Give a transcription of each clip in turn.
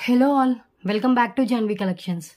Hello all, welcome back to Jhanvi collections.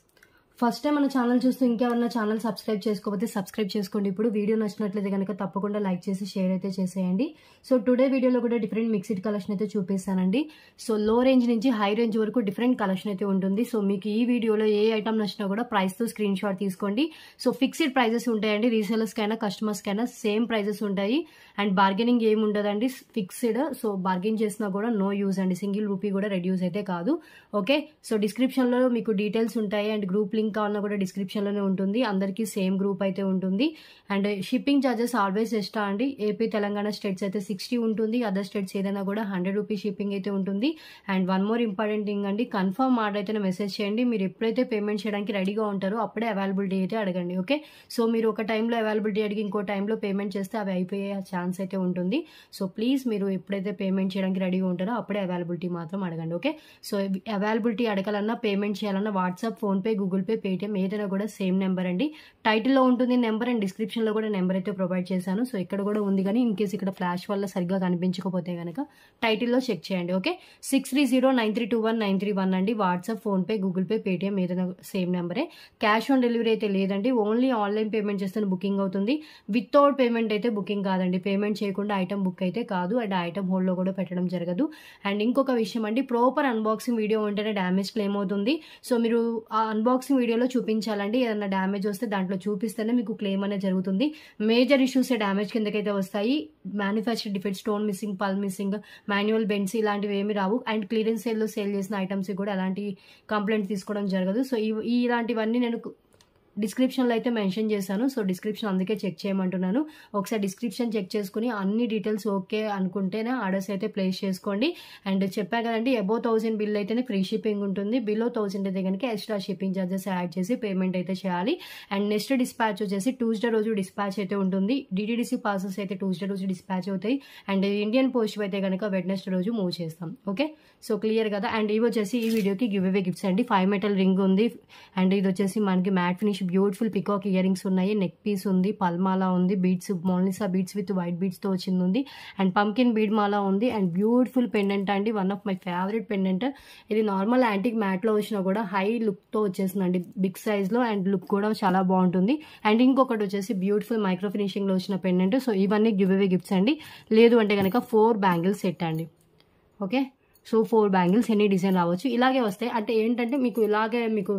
First time మన channel చూస్తూ ఇంకెవరన్నా ఛానల్ సబ్స్క్రైబ్ చేసుకోకపోతే సబ్స్క్రైబ్ చేసుకోండి. ఇప్పుడు వీడియో నచ్చినట్లయితే కనుక తప్పకుండా లైక్ చేసి షేర్ అయితే చేసేయండి. సో టుడే వీడియోలో కూడా డిఫరెంట్ మిక్స్డ్ కలెక్షన్ అయితే చూపిస్తానండి. సో లో రేంజ్ నుంచి హై రేంజ్ వరకు డిఫరెంట్ కలెక్షన్ అయితే ఉంటుంది. సో మీకు ఈ వీడియోలో ఏ ఐటమ్ నచ్చినా కూడా ప్రైస్తో స్క్రీన్ షాట్ తీసుకోండి. సో ఫిక్స్డ్ ప్రైజెస్ ఉంటాయండి. రీసేలర్స్కైనా కస్టమర్స్కైనా సేమ్ ప్రైజెస్ ఉంటాయి. అండ్ బార్గెనింగ్ ఏమి ఉండదండి, ఫిక్స్డ్. సో బార్గెన్ చేసినా కూడా నో యూజ్ అండి, సింగిల్ రూపీ కూడా రెడ్యూస్ అయితే కాదు. ఓకే, సో డిస్క్రిప్షన్లో మీకు డీటెయిల్స్ ఉంటాయి. అండ్ గ్రూప్ లింక్ కావాలన్నా కూడా డిస్క్రిప్షన్లోనే ఉంటుంది. అందరికీ సేమ్ గ్రూప్ అయితే ఉంటుంది. And shipping charges always extra అండి. ఏపీ తెలంగాణ స్టేట్స్ అయితే 60 ఉంటుంది. అదర్ స్టేట్స్ ఏదైనా కూడా 100 రూపీస్ షిప్పింగ్ అయితే ఉంటుంది. And one more important thing అండి, కన్ఫర్మ్ ఆర్డర్ అయితే మెసేజ్ చేయండి. మీరు ఎప్పుడైతే పేమెంట్ చేయడానికి రెడీగా ఉంటారో అప్పుడే అవైలబిలిటీ అయితే అడగండి. ఓకే, సో మీరు ఒక టైంలో అవైలబిలిటీ అడిగి ఇంకో టైంలో పేమెంట్ చేస్తే అవి అయిపోయే ఛాన్స్ అయితే ఉంటుంది. సో ప్లీజ్ మీరు ఎప్పుడైతే పేమెంట్ చేయడానికి రెడీగా ఉంటారో అప్పుడే అవైలబిలిటీ మాత్రం అడగండి. ఓకే, సో అవైలబిలిటీ అడగాలన్నా పేమెంట్ చేయాలన్నా WhatsApp, PhonePe, Google pay, Paytm ఏదైనా కూడా సేమ్ నెంబర్ అండి. టైటిల్లో ఉంటుంది నెంబర్ అండ్ డిస్క్రిప్షన్లో కూడా నెంబర్ అయితే ప్రొవైడ్ చేశాను. సో ఇక్కడ కూడా ఉంది, కానీ ఇన్ కేసు ఇక్కడ ఫ్లాష్ వల్ల సరిగ్గా కనిపించకపోతే కనుక టైటిల్లో చెక్ చేయండి. ఓకే, 6309321931 అండి. WhatsApp, PhonePe, Google pay, Paytm ఏదైనా సేమ్ నెంబరే. క్యాష్ ఆన్ డెలివరీ అయితే లేదండి, ఓన్లీ ఆన్లైన్ పేమెంట్ చేస్తే బుకింగ్ అవుతుంది. వితౌట్ పేమెంట్ అయితే బుకింగ్ కాదండి. పేమెంట్ చేయకుండా ఐటమ్ బుక్ అయితే కాదు. అండ్ ఐటమ్ హోల్డ్లో కూడా పెట్టడం జరగదు. అండ్ ఇంకొక విషయం అండి, ప్రాపర్ అన్బాక్సింగ్ వీడియో ఉంటేనే డ్యామేజ్ క్లెయిమ్ అవుతుంది. సో మీరు ఆ అన్బాక్సింగ్ వీడియోలో చూపించాలండి. ఏదైనా డ్యామేజ్ వస్తే దాంట్లో చూపిస్తేనే మీకు క్లెయిమ్ అనేది జరుగుతుంది. మేజర్ ఇష్యూస్ డ్యామేజ్ కిందకైతే వస్తాయి. మ్యానుఫ్యాక్చర్ డిఫెక్ట్, స్టోన్ మిస్సింగ్, పల్ మిస్సింగ్, మాన్యువల్ బెండ్స్ ఇలాంటివి ఏమి రావు. అండ్ క్లియరెన్స్ సేల్లో సేల్ చేసిన ఐటమ్స్ కూడా ఎలాంటి కంప్లైంట్ తీసుకోవడం జరగదు. సో ఇలాంటివన్నీ నేను డిస్క్రిప్షన్లో అయితే మెన్షన్ చేశాను. సో డిస్క్రిప్షన్ అందుకే చెక్ చేయమంటున్నాను. ఒకసారి డిస్క్రిప్షన్ చెక్ చేసుకుని అన్ని డీటెయిల్స్ ఓకే అనుకుంటేనే ఆర్డర్స్ అయితే ప్లేస్ చేసుకోండి. అండ్ చెప్పా కదండి, అబౌవ్ 1000 బిల్ అయితేనే ఫ్రీ షిప్పింగ్ ఉంటుంది. బిలో 1000 అయితే కనుక ఎక్స్ట్రా షిప్పింగ్ ఛార్జెస్ యాడ్ చేసి పేమెంట్ అయితే చేయాలి. అండ్ నెక్స్ట్ డిస్పాచ్ వచ్చేసి ట్యూస్డే రోజు డిస్పాచ్ అయితే ఉంటుంది. డిటిడిసి పార్సల్స్ అయితే ట్యూస్డే రోజు డిస్పాచ్ అవుతాయి. అండ్ ఇండియన్ పోస్ట్ అయితే కనుక వెడ్నెస్డే రోజు మూవ్ చేస్తాం. ఓకే, సో క్లియర్ కదా. అండ్ ఇవి వచ్చేసి ఈ వీడియోకి గివ్ అవే గిఫ్ట్స్ అండి. 5 మెటల్ రింగ్ ఉంది. అండ్ ఇది వచ్చేసి మనకి mat finish beautiful peacock earrings ఉన్నాయి. నెక్ పీస్ ఉంది, పల్మాలా ఉంది, beads, Mona Lisa beads with white బీడ్స్తో వచ్చింది ఉంది. అండ్ పంకిన్ బీడ్ మాలా ఉంది. అండ్ బ్యూటిఫుల్ పెండెంట్ అండి, one of my favourite pendant. ఇది నార్మల్ యాంటిక్ మ్యాట్లో వచ్చినా కూడా హై లుక్తో వచ్చేసిందండి, బిగ్ సైజ్లో. అండ్ లుక్ కూడా చాలా బాగుంటుంది. అండ్ ఇంకొకటి వచ్చేసి బ్యూటిఫుల్ మైక్రో ఫినిషింగ్లో వచ్చిన పెండెంట్. సో ఇవన్నీ గివ్ అవే గిఫ్ట్స్ అండి. లేదు అంటే కనుక 4 బ్యాంగిల్స్ సెట్ అండి. Okay, so 4 bangles any design రావచ్చు. ఇలాగే వస్తాయి. అంటే ఏంటంటే మీకు ఇలాగే మీకు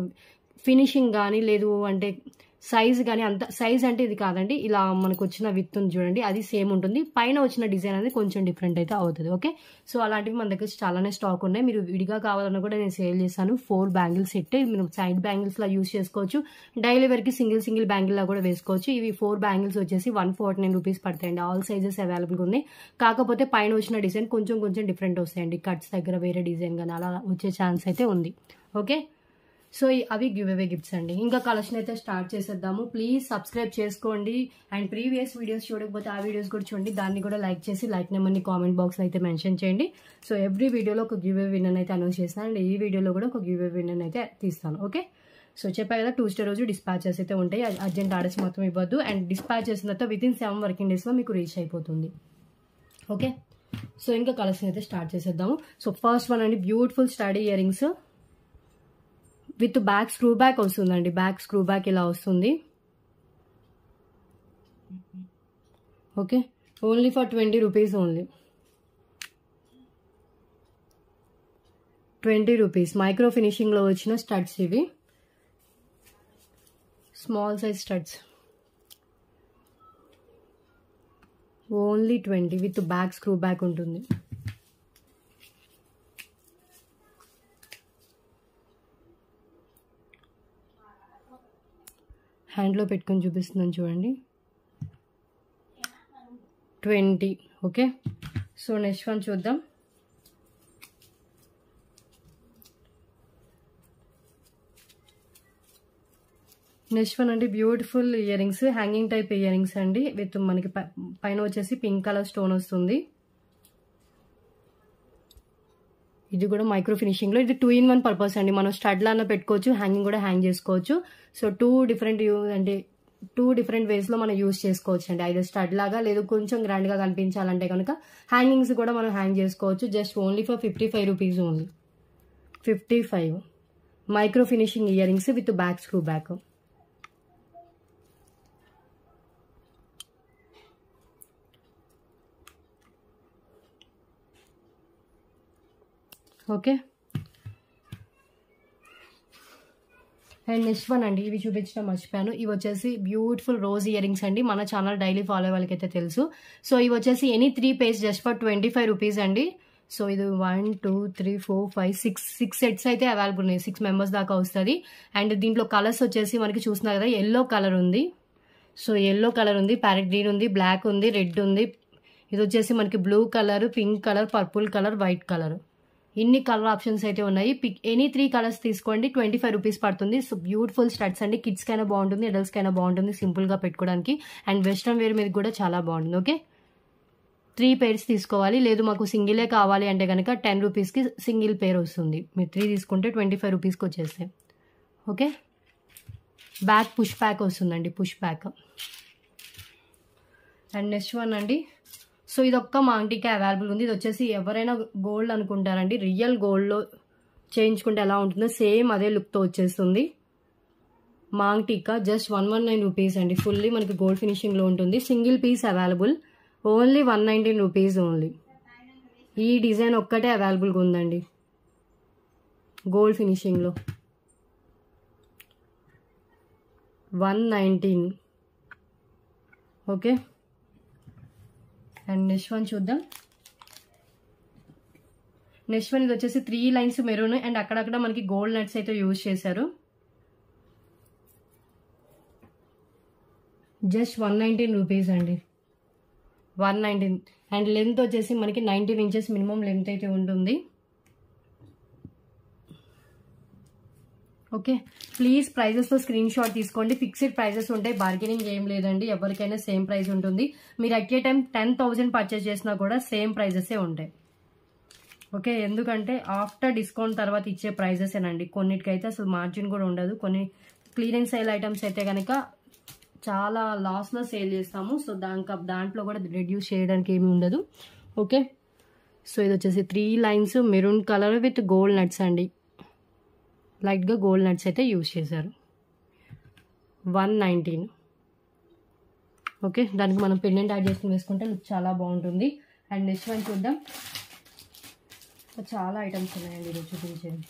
ఫినిషింగ్ కానీ లేదు అంటే సైజ్ కానీ, అంత సైజ్ అంటే ఇది కాదండి. ఇలా మనకు వచ్చిన విత్ ఉంది చూడండి, అది సేమ్ ఉంటుంది. పైన వచ్చిన డిజైన్ అనేది కొంచెం డిఫరెంట్ అయితే అవుతుంది. ఓకే, సో అలాంటివి మన దగ్గర చాలానే స్టాక్ ఉన్నాయి. మీరు విడిగా కావాలన్నా కూడా నేను సేల్ చేస్తాను. 4 బ్యాంగిల్స్ సెట్ మీరు సైడ్ బ్యాంగిల్స్లా యూస్ చేసుకోవచ్చు. డైలీ వరకు సింగిల్ బ్యాంగిల్లా కూడా వేసుకోవచ్చు. ఇవి 4 బ్యాంగిల్స్ వచ్చేసి 149 రూపీస్ పడతాయండి. ఆల్ సైజెస్ అవైలబుల్గా ఉన్నాయి. కాకపోతే పైన వచ్చిన డిజైన్ కొంచెం డిఫరెంట్ వస్తాయండి. కట్స్ దగ్గర వేరే డిజైన్ కానీ అలా వచ్చే ఛాన్స్ అయితే ఉంది. ఓకే, సో అవి గివ్ అవే గిఫ్ట్స్ అండి. ఇంకా కలెక్షన్ అయితే స్టార్ట్ చేసేద్దాము. ప్లీజ్ సబ్స్క్రైబ్ చేసుకోండి. అండ్ ప్రీవియస్ వీడియోస్ చూడకపోతే ఆ వీడియోస్ కూడా చూడండి. దాన్ని కూడా లైక్ చేసి లైక్ నెంబర్ని కామెంట్ బాక్స్లో అయితే మెన్షన్ చేయండి. సో ఎవ్రీ వీడియోలో ఒక గివ్ అవే విన్నర్ అయితే అనౌన్స్ చేస్తాను. అండ్ ఈ వీడియోలో కూడా ఒక గివ్ అవే విన్నర్ అయితే తీస్తాను. ఓకే, సో చెప్పా కదా, ట్యూస్డే రోజు డిస్పాచెస్ అయితే ఉంటాయి. అర్జెంట్ ఆర్డర్స్ మాత్రం ఇవ్వద్దు. అండ్ డిస్పాచ్ చేసిన తర్వాత వితిన్ 7 వర్కింగ్ డేస్లో మీకు రీచ్ అయిపోతుంది. ఓకే, సో ఇంకా కలెక్షన్ అయితే స్టార్ట్ చేసేద్దాము. సో ఫస్ట్ వన్ అండి, beautiful study earrings with back screw back వస్తుందండి. బ్యాక్ స్క్రూ బ్యాక్ ఇలా వస్తుంది. Okay, only for 20 rupees only. 20 rupees. Micro ఫినిషింగ్లో వచ్చిన స్టడ్స్ ఇవి, small size studs. Only 20 with back screw back ఉంటుంది. హ్యాండ్లో పెట్టుకొని చూపిస్తున్నాను చూడండి. 20. ఓకే, సో నెక్స్ట్ వన్ చూద్దాం. నెక్స్ట్ వన్ అండి, beautiful earrings, hanging type ear rings అండి. విత్ మనకి పైన వచ్చేసి పింక్ కలర్ స్టోన్ వస్తుంది. ఇది కూడా మైక్రో ఫినిషింగ్లో. ఇది 2-in-1 పర్పస్ అండి. మనం స్టడ్ లాగా పెట్టుకోవచ్చు, హ్యాంగింగ్ కూడా హ్యాంగ్ చేసుకోవచ్చు. సో 2 డిఫరెంట్ వేస్లో మనం యూజ్ చేసుకోవచ్చు అండి. ఐదర్ స్టడ్ లాగా లేదు కొంచెం గ్రాండ్గా కనిపించాలంటే కనుక హ్యాంగింగ్స్ కూడా మనం హ్యాంగ్ చేసుకోవచ్చు. Just only for 55 rupees only. 55. Micro finishing ear rings with back screw back. Okay, and next one అండి, ఇవి చూపించడం మర్చిపోయాను. ఇవి వచ్చేసి బ్యూటిఫుల్ రోజ్ ఇయర్ రింగ్స్ అండి. మన ఛానల్ డైలీ ఫాలో అయ్యే వాళ్ళకైతే తెలుసు. సో ఇవి వచ్చేసి any 3 pairs just for 25 rupees అండి. సో ఇది 1 2 3 4 5 6 సెట్స్ అయితే అవైలబుల్ ఉన్నాయి. 6 members దాకా వస్తుంది. అండ్ దీంట్లో కలర్స్ వచ్చేసి మనకి చూస్తున్నారు కదా, ఎల్లో కలర్ ఉంది. సో ఎల్లో కలర్ ఉంది, ప్యారెట్ గ్రీన్ ఉంది, బ్లాక్ ఉంది, రెడ్ ఉంది. ఇది వచ్చేసి మనకి blue colour, pink colour, purple colour, white colour, ఇన్ని కలర్ ఆప్షన్స్ అయితే ఉన్నాయి. ఎనీ 3 కలర్స్ తీసుకోండి, 25 రూపీస్ పడుతుంది. సో బ్యూటిఫుల్ స్టడ్స్ అండి. కిడ్స్ కైనా బాగుంటుంది, అడల్ట్స్ కైనా బాగుంటుంది, సింపుల్గా పెట్టుకోవడానికి. అండ్ వెస్ట్రన్ వేర్ మీద కూడా చాలా బాగుంటుంది. ఓకే, 3 pairs తీసుకోవాలి. లేదు మాకు సింగిలే కావాలి అంటే కనుక 10 రూపీస్కి సింగిల్ పేర్ వస్తుంది. మీరు 3 తీసుకుంటే 25 రూపీస్కి వచ్చేస్తాయి. ఓకే, బ్యాక్ పుష్ బ్యాక్ వస్తుందండి, push back. And next one అండి, సో ఇది ఒక్క మాంగ్టీకే అవైలబుల్ ఉంది. ఇది వచ్చేసి ఎవరైనా గోల్డ్ అనుకుంటారండి, రియల్ గోల్డ్లో చేయించుకుంటే ఎలా ఉంటుందో సేమ్ అదే లుక్తో వచ్చేస్తుంది. మాంగ్టీకా జస్ట్ 119 రూపీస్ అండి. ఫుల్లీ మనకి గోల్డ్ ఫినిషింగ్లో ఉంటుంది. Single piece available, only 119 rupees only. ఈ డిజైన్ ఒక్కటే అవైలబుల్గా ఉందండి గోల్డ్ ఫినిషింగ్లో. 119. ఓకే, అండ్ నెక్స్ట్ వన్ చూద్దాం. నెక్స్ట్ వన్ ఇది వచ్చేసి 3 lines మెరూన్ అండ్ అక్కడక్కడ మనకి గోల్డ్ నట్స్ అయితే యూజ్ చేశారు. జస్ట్ 119 రూపీస్ అండి, 119. అండ్ లెంత్ వచ్చేసి మనకి 19 inches మినిమం లెంత్ అయితే ఉంటుంది. ఓకే, ప్లీజ్ ప్రైజెస్తో స్క్రీన్ షాట్ తీసుకోండి. ఫిక్స్డ్ ప్రైజెస్ ఉంటాయి, బార్గెనింగ్ ఏం లేదండి. ఎవరికైనా సేమ్ ప్రైస్ ఉంటుంది. మీరు అట్ ఏ టైం 10,000 పర్చేస్ చేసినా కూడా సేమ్ ప్రైజెసే ఉంటాయి. ఓకే, ఎందుకంటే ఆఫ్టర్ డిస్కౌంట్ తర్వాత ఇచ్చే ప్రైజెసేనండి. కొన్నిటికైతే అసలు మార్జిన్ కూడా ఉండదు. కొన్ని క్లియరెన్స్ సేల్ ఐటమ్స్ అయితే కనుక చాలా లాస్లో సేల్ చేస్తాము. సో దాంట్లో కూడా రెడ్యూస్ చేయడానికి ఏమి ఉండదు. ఓకే, సో ఇది వచ్చేసి 3 lines maroon colour with gold nuts అండి. లైట్గా గోల్డ్ నట్స్ అయితే యూజ్ చేశారు. 119. ఓకే, దానికి మనం పెండెంట్ యాడ్ చేసుకుని వేసుకుంటే లుక్ చాలా బాగుంటుంది. అండ్ నెక్స్ట్ వన్ చూద్దాం. చాలా ఐటమ్స్ ఉన్నాయండి ఇది చూపించేది.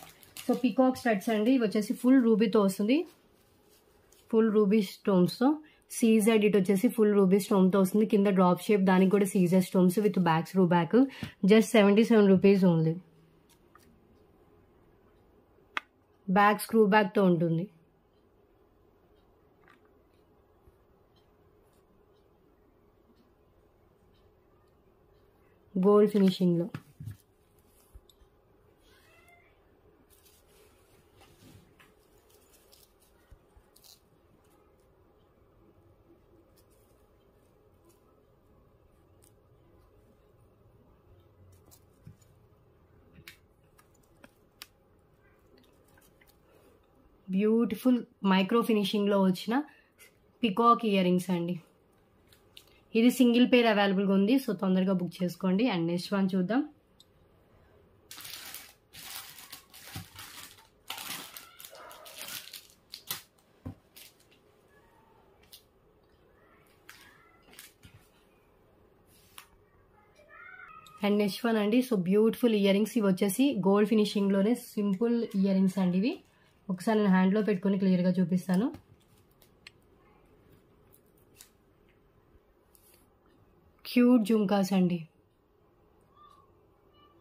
సో పికాక్ స్టడ్స్ అండి. ఇవి వచ్చేసి ఫుల్ రూబీతో వస్తుంది, ఫుల్ రూబీ స్టోన్స్తో. సీజెడ్ ఇట్ వచ్చేసి ఫుల్ రూబీ స్టోన్తో వస్తుంది. కింద డ్రాప్ షేప్, దానికి కూడా CZ stones with back screw back. Just 77 rupees only. Back screw బ్యాక్తో ఉంటుంది. గోల్డ్ ఫినిషింగ్లో. బ్యూటిఫుల్ మైక్రో ఫినిషింగ్లో వచ్చిన పికాక్ ఇయర్ రింగ్స్ అండి. ఇది సింగిల్ పేర్ అవైలబుల్గా ఉంది. సో తొందరగా బుక్ చేసుకోండి. అండ్ నెక్స్ట్ వన్ చూద్దాం. అండ్ నెక్స్ట్ వన్ అండి, సో బ్యూటిఫుల్ ఇయర్ రింగ్స్. ఇవి వచ్చేసి గోల్డ్ ఫినిషింగ్లోనే సింపుల్ ఇయర్ రింగ్స్ అండి. ఇవి ఒకసారి నేను హ్యాండ్లో పెట్టుకొని క్లియర్గా చూపిస్తాను. క్యూట్ జుంకాస్ అండి.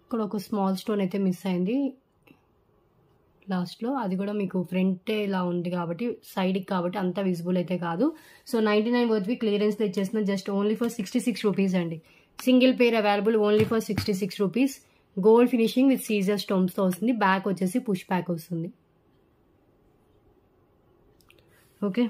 ఇక్కడ ఒక స్మాల్ స్టోన్ అయితే మిస్ అయింది లాస్ట్లో, అది కూడా మీకు ఫ్రంటే ఇలా ఉంది కాబట్టి సైడ్కి కాబట్టి అంత విజిబుల్ అయితే కాదు. సో 99 వర్త్వి క్లియరెన్స్లో ఇచ్చేసిన జస్ట్ ఓన్లీ ఫర్ 66 రూపీస్ అండి. Single pair available only for 66 rupees. Gold finishing with Caesar స్టోన్స్తో వస్తుంది. బ్యాక్ వచ్చేసి పుష్ బ్యాక్ వస్తుంది. Okay,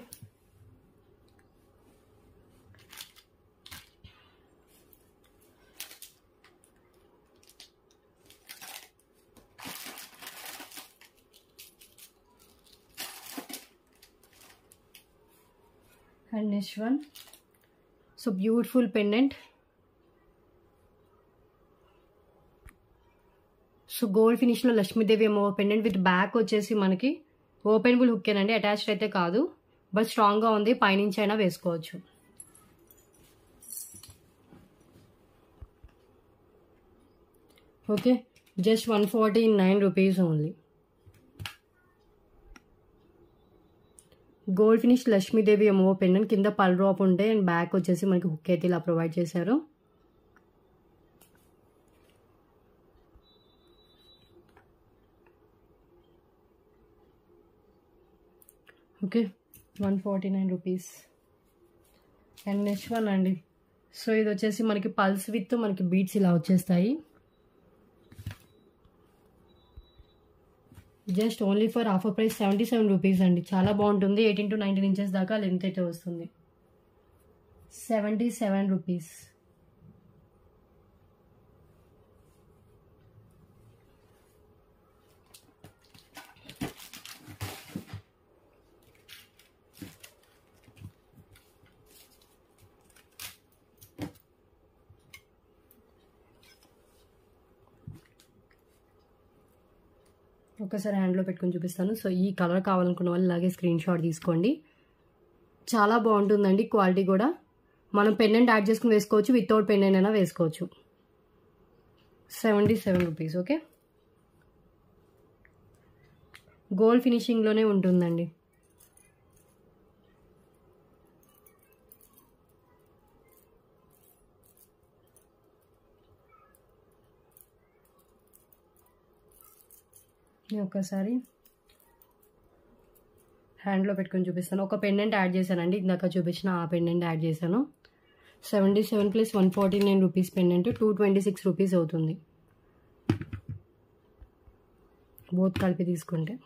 and next one, so beautiful pendant. So gold ఫినిష్లో లక్ష్మీదేవి అమ్మవారి పెండెంట్ విత్ బ్యాక్ వచ్చేసి మనకి ఓపెనబుల్ హుక్కేనండి, అటాచ్డ్ అయితే కాదు, బట్ స్ట్రాంగ్గా ఉంది, పైనుంచి అయినా వేసుకోవచ్చు. Okay, just 149 rupees only. Gold finish Lakshmidevi అమ్మవారి పెండెంట్, కింద పల్ డ్రాప్ ఉంటాయి అండ్ బ్యాక్ వచ్చేసి మనకి హుక్ అయితే ఇలా ప్రొవైడ్ చేశారు. Okay, 149 rupees. And next one అండి. సో ఇది వచ్చేసి మనకి పల్స్ విత్ మనకి బీట్స్ ఇలా వచ్చేస్తాయి. Just only for offer price 77 rupees అండి. చాలా బాగుంటుంది. 18 to 19 ఇంచెస్ దాకా లెంత్ అయితే వస్తుంది. 77 రూపీస్. ఒకసారి హ్యాండ్లో పెట్టుకొని చూపిస్తాను. సో ఈ కలర్ కావాలనుకున్న వాళ్ళు ఇలాగే స్క్రీన్ షాట్ తీసుకోండి. చాలా బాగుంటుందండి, క్వాలిటీ కూడా. మనం పెండెంట్ యాడ్ చేసుకుని వేసుకోవచ్చు, వితౌట్ పెండెంట్ అయినా వేసుకోవచ్చు. 77 రూపీస్. ఓకే, గోల్డ్ ఫినిషింగ్లోనే ఉంటుందండి. ఒకసారి హ్యాండ్లో పెట్టుకొని చూపిస్తాను. ఒక పెండెంట్ యాడ్ చేశానండి, ఇందాక చూపించిన ఆ పెండెంట్ యాడ్ చేశాను. 77 + 149 రూపీస్ పెండెంట్ 226 రూపీస్ అవుతుంది, బోత్ కలిపి తీసుకుంటే.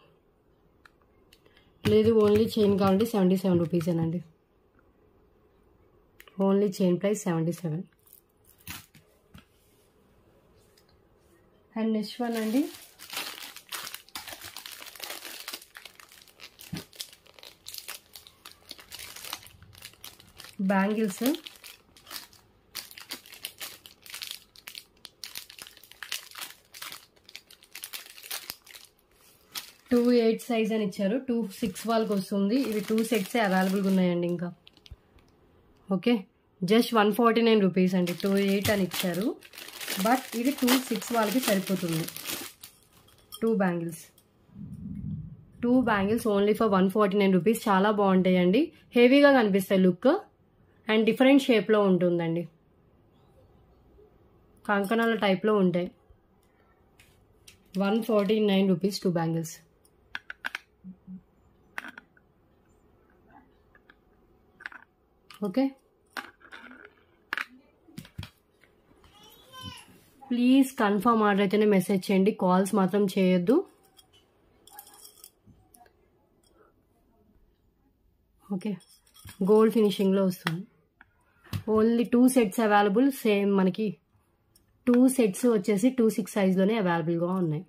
లేదు ఓన్లీ చైన్ కావాలంటే 77 రూపీసేనండి. Only chain price 77. And next one అండి. బ్యాంగిల్స్, టూ 8 సైజ్ అని ఇచ్చారు, 2 6 వాళ్ళకి వస్తుంది. ఇవి 2 సెట్స్ అవైలబుల్గా ఉన్నాయండి ఇంకా. ఓకే, జస్ట్ 149 రూపీస్ అండి. 2 8 అని ఇచ్చారు, బట్ ఇది 2 6 వాళ్ళకి సరిపోతుంది. 2 బ్యాంగిల్స్ ఓన్లీ ఫర్ 149 రూపీస్. చాలా బాగుంటాయండి, హెవీగా కనిపిస్తాయి లుక్, అండ్ డిఫరెంట్ షేప్లో ఉంటుందండి, కంకణాల టైప్లో ఉంటాయి. 149 rupees 2 bangles. Okay, please confirm order అయితేనే మెసేజ్ చేయండి, కాల్స్ మాత్రం చేయొద్దు. ఓకే, గోల్డ్ ఫినిషింగ్లో వస్తుంది. Only 2 sets available. సేమ్ మనకి 2 సెట్స్ వచ్చేసి 2 6 సైజ్లోనే అవైలబుల్గా ఉన్నాయి.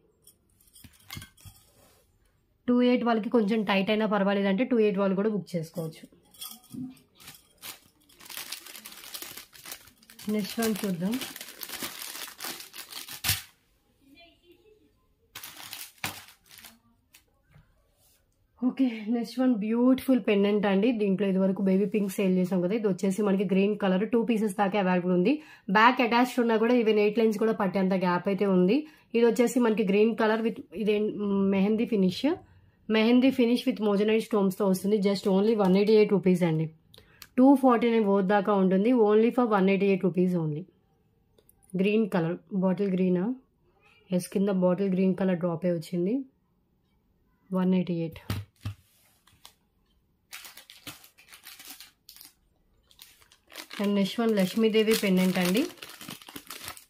2 8 వాళ్ళకి కొంచెం టైట్ అయినా పర్వాలేదంటే 2 8 వాళ్ళు కూడా బుక్ చేసుకోవచ్చు. నెక్స్ట్ వన్ చూద్దాం. Okay, next one beautiful pendant అండి. దీంట్లో ఇది వరకు బేబీ పింక్ సేల్ చేసాం కదా, ఇది వచ్చేసి మనకి గ్రీన్ కలర్ 2 పీసెస్ దాకా అవైలబుల్ ఉంది. బ్యాక్ అటాచ్డ్ ఉన్నా కూడా ఈవెన్ 8 లైన్స్ కూడా పట్టేంత గ్యాప్ అయితే ఉంది. ఇది వచ్చేసి మనకి గ్రీన్ కలర్ విత్ ఇదే మెహందీ ఫినిష్ విత్ మోజనైట్ స్టోన్స్తో వస్తుంది. జస్ట్ ఓన్లీ 188 రూపీస్ అండి. 249 వర్త్ దాకా ఉంటుంది, only for 188 rupees only. Green colour, bottle గ్రీనా? ఎస్, కింద బాటిల్ గ్రీన్ కలర్ డ్రాపే వచ్చింది. 188. అండ్ నెక్స్ట్ వన్ లక్ష్మీదేవి పెండెంట్ అండి.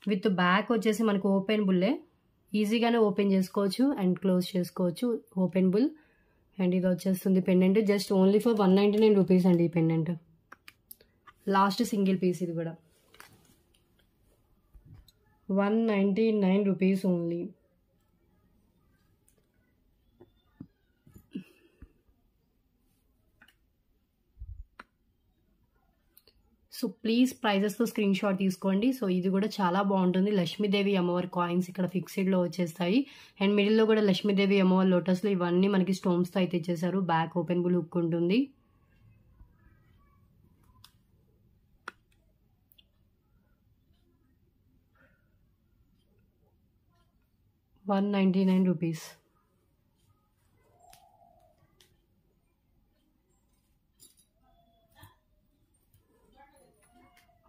విత్ బ్యాక్ వచ్చేసి మనకు ఓపెన్ బుల్లే, ఈజీగానే ఓపెన్ చేసుకోవచ్చు అండ్ క్లోజ్ చేసుకోవచ్చు, ఓపెన్ బుల్. అండ్ ఇది వచ్చేస్తుంది pendant, just only for 199 rupees అండి. ఈ పెండెంట్ లాస్ట్ సింగిల్ పీస్, ఇది కూడా 199 రూపీస్ ఓన్లీ. సో ప్లీజ్ ప్రైజెస్తో స్క్రీన్ షాట్ తీసుకోండి. సో ఇది కూడా చాలా బాగుంటుంది. లక్ష్మీదేవి అమ్మవారి కాయిన్స్ ఇక్కడ ఫిక్స్డ్లో వచ్చేస్తాయి. అండ్ మిడిల్లో కూడా లక్ష్మీదేవి అమ్మవారి లోటస్లో ఇవన్నీ మనకి స్టోన్స్తో అయితే ఇచ్చేసారు. బ్యాక్ ఓపెన్ బుల్ హుక్ ఉంటుంది. ₹199.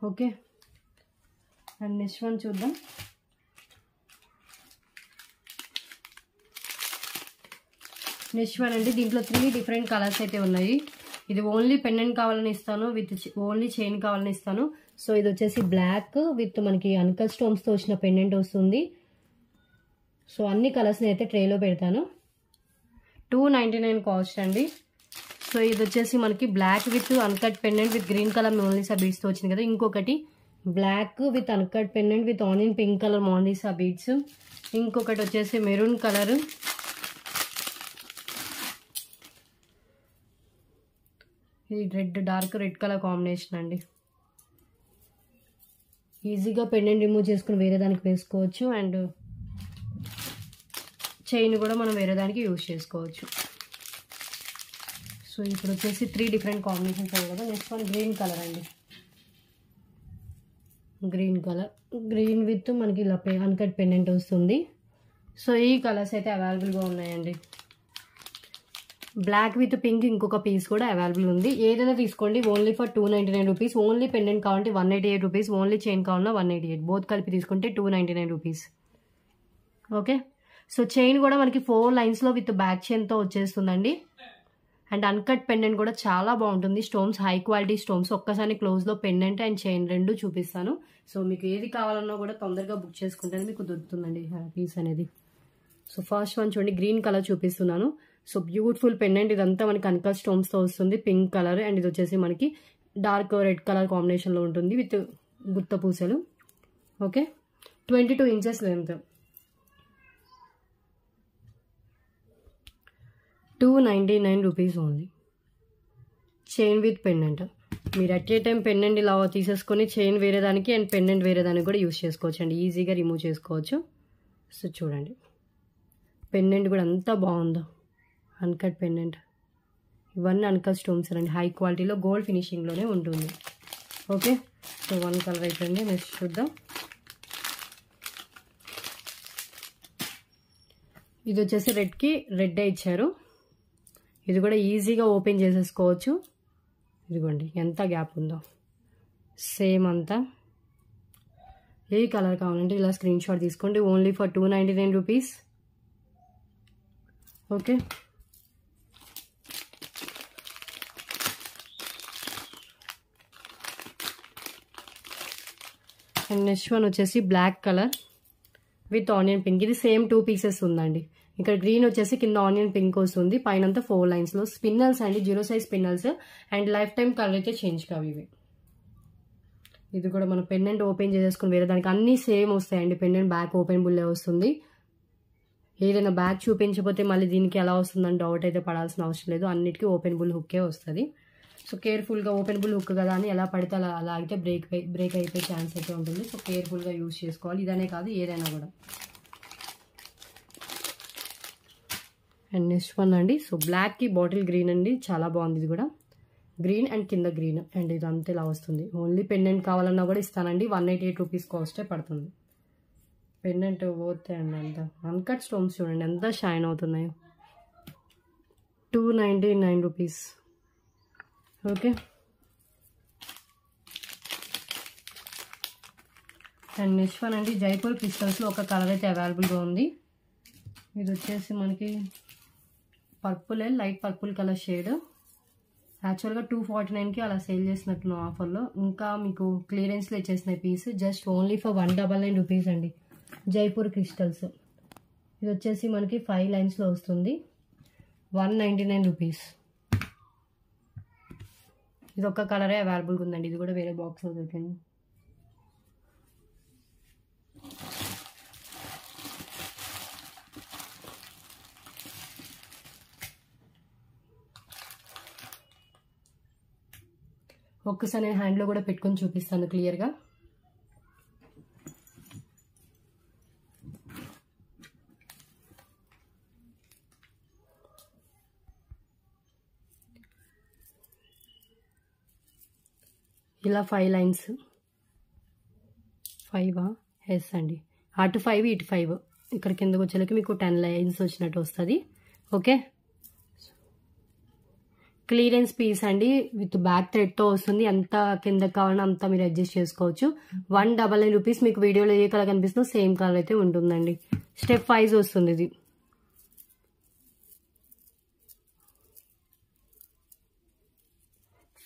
ఓకే, అండ్ నెక్స్ట్ వన్ చూద్దాం. నెక్స్ట్ వన్ అండి, దీంట్లో 3 డిఫరెంట్ కలర్స్ అయితే ఉన్నాయి. ఇది ఓన్లీ పెండెంట్ కావాలని ఇస్తాను, విత్ ఓన్లీ చైన్ కావాలని ఇస్తాను. సో ఇది వచ్చేసి బ్లాక్ విత్ మనకి అన్కట్ స్టోన్స్తో వచ్చిన పెండెంట్ వస్తుంది. సో అన్ని కలర్స్ని అయితే ట్రేలో పెడతాను. $299 కాస్ట్ అండి. సో ఇది వచ్చేసి మనకి black with uncut pendant with green colour Mona Lisa బీడ్స్తో వచ్చింది కదా. ఇంకొకటి black with uncut pendant with onion pink colour Mona Lisa beads. ఇంకొకటి వచ్చేసి మెరూన్ కలర్. ఇది డార్క్ రెడ్ కలర్ కాంబినేషన్ అండి. ఈజీగా పెండెంట్ రిమూవ్ చేసుకుని వేరే దానికి వేసుకోవచ్చు. అండ్ చైన్ కూడా మనం వేరే దానికి యూజ్ చేసుకోవచ్చు. సో ఇప్పుడు వచ్చేసి 3 డిఫరెంట్ కాంబినేషన్స్ అయ్యాయి కదా. నెక్స్ట్ వన్ గ్రీన్ కలర్ అండి. గ్రీన్ కలర్, గ్రీన్ విత్ మనకి ఇలా అన్కట్ పెండెంట్ వస్తుంది. సో ఈ కలర్స్ అయితే అవైలబుల్గా ఉన్నాయండి. బ్లాక్ విత్ పింక్ ఇంకొక పీస్ కూడా అవైలబుల్ ఉంది. ఏదైనా తీసుకోండి. Only for ₹299. ఓన్లీ పెండెంట్ కావాలంటే ₹188. ఓన్లీ చైన్ కావాలన్నా ₹188. బోత్ కలిపి తీసుకుంటే ₹299. ఓకే, సో చైన్ కూడా మనకి 4 లైన్స్లో విత్ బ్యాక్ చైన్తో వచ్చేస్తుందండి. అండ్ అన్కట్ పెండెంట్ కూడా చాలా బాగుంటుంది. Stones high quality stones. ఒక్కసారి క్లోజ్లో పెండెంట్ అండ్ చైన్ రెండు చూపిస్తాను. సో మీకు ఏది కావాలన్నా కూడా తొందరగా బుక్ చేసుకుంటే మీకు దొరుకుతుందండి పీస్ అనేది. సో ఫస్ట్ వన్ చూడండి, గ్రీన్ కలర్ చూపిస్తున్నాను. So beautiful pendant. ఇదంతా మనకి అన్కట్ స్టోన్స్తో వస్తుంది. Pink colour. అండ్ ఇది వచ్చేసి మనకి డార్క్ రెడ్ కలర్ కాంబినేషన్లో ఉంటుంది విత్ గుత్త పూసలు. Okay, 22 inches length. ₹299 only. Chain with pendant. మీరు అట్ ఏ టైం పెండెంట్ ఇలా తీసేసుకొని చైన్ వేరే దానికి అండ్ పెండెంట్ వేరే దానికి కూడా యూస్ చేసుకోవచ్చు అండి. ఈజీగా రిమూవ్ చేసుకోవచ్చు. సో చూడండి, పెండెంట్ కూడా ఎంత బాగుందో. Uncut pendant. ఇవన్నీ అన్కట్ స్టోన్స్ అండి. హై క్వాలిటీలో గోల్డ్ ఫినిషింగ్లోనే ఉంటుంది. ఓకే, సో వన్ కలర్ అయిపోయింది. నెక్స్ట్ చూద్దాం. ఇది వచ్చేసి రెడ్కి రెడ్ ఇచ్చారు. ఇది కూడా ఈజీగా ఓపెన్ చేసేసుకోవచ్చు. ఇదిగోండి ఎంత గ్యాప్ ఉందో. సేమ్ అంతా. ఏ కలర్ కావాలంటే ఇలా స్క్రీన్ షాట్ తీసుకోండి. Only for ₹299. Okay, and next one వచ్చేసి black colour with onion pink. ఇది సేమ్ 2 పీసెస్ ఉందండి. ఇక్కడ గ్రీన్ వచ్చేసి కింద ఆనియన్ పింక్ వస్తుంది. పైన అంతా 4 లైన్స్లో స్పిన్నల్స్ అండి. 0 size spinels. And life time colour అయితే చేంజ్ కావు ఇవి. ఇది కూడా మనం పెండెంట్ ఓపెన్ చేసేసుకుని వేరే దానికి అన్నీ సేమ్ వస్తాయండి. పెండెంట్ బ్యాక్ ఓపెన్ బుల్లే వస్తుంది. ఏదైనా బ్యాక్ చూపించకపోతే మళ్ళీ దీనికి ఎలా వస్తుందని డౌట్ అయితే పడాల్సిన అవసరం లేదు. అన్నిటికీ ఓపెన్ బుల్ హుక్కే వస్తుంది. సో కేర్ఫుల్గా ఓపెన్ బుల్ హుక్ కదా అని ఎలా పడితే అలా అయితే బ్రేక్ అయిపోయే ఛాన్స్ అయితే ఉంటుంది. సో కేర్ఫుల్గా యూజ్ చేసుకోవాలి. ఇదనే కాదు ఏదైనా కూడా. అండ్ నెక్స్ట్ వన్ అండి. సో బ్లాక్కి బాటిల్ గ్రీన్ అండి. చాలా బాగుంది. ఇది కూడా గ్రీన్ అండ్ కింద గ్రీన్. అండ్ ఇది అంతా ఇలా వస్తుంది. ఓన్లీ పెండెంట్ కావాలన్నా కూడా ఇస్తానండి. ₹188 కాస్టే పడుతుంది. పెండెంట్ పోతే అండి అంత అన్కట్ స్టోన్స్ చూడండి ఎంత షైన్ అవుతున్నాయో. ₹299. ఓకే, అండ్ నెక్స్ట్ వన్ అండి, జైపూర్ క్రిస్టల్స్లో ఒక కలర్ అయితే అవైలబుల్గా ఉంది. ఇది వచ్చేసి మనకి purple, light purple colour shade. యాక్చువల్గా 249కి అలా సేల్ చేసినట్టున్నాం ఆఫర్లో. ఇంకా మీకు క్లియరెన్స్లో ఇచ్చేసిన పీస్ జస్ట్ ఓన్లీ ఫర్ ₹199 అండి. జైపూర్ క్రిస్టల్స్. ఇది వచ్చేసి మనకి 5 లైన్స్లో వస్తుంది. ₹199. ఇది ఒక్క కలరే అవైలబుల్గా ఉందండి. ఇది కూడా వేరే బాక్స్లో దొరికింది. ఒక్కసారి నేను హ్యాండ్లో కూడా పెట్టుకొని చూపిస్తాను క్లియర్గా. ఇలా 5 లైన్స్, 5 ఎస్ అండి, అటు 5 ఇటు 5, ఇక్కడ కిందకు వచ్చేసరికి మీకు 10 లైన్స్ వచ్చినట్టు వస్తుంది. ఓకే, క్లియరెన్స్ పీస్ అండి, విత్ బ్యాక్ థ్రెడ్తో వస్తుంది. ఎంత కిందకి కావాలన్నా అంతా మీరు అడ్జస్ట్ చేసుకోవచ్చు. 199 రూపీస్. మీకు వీడియోలో ఏ కలర్ కనిపిస్తుందో సేమ్ కలర్ అయితే ఉంటుందండి. స్టెప్ వైజ్ వస్తుంది ఇది.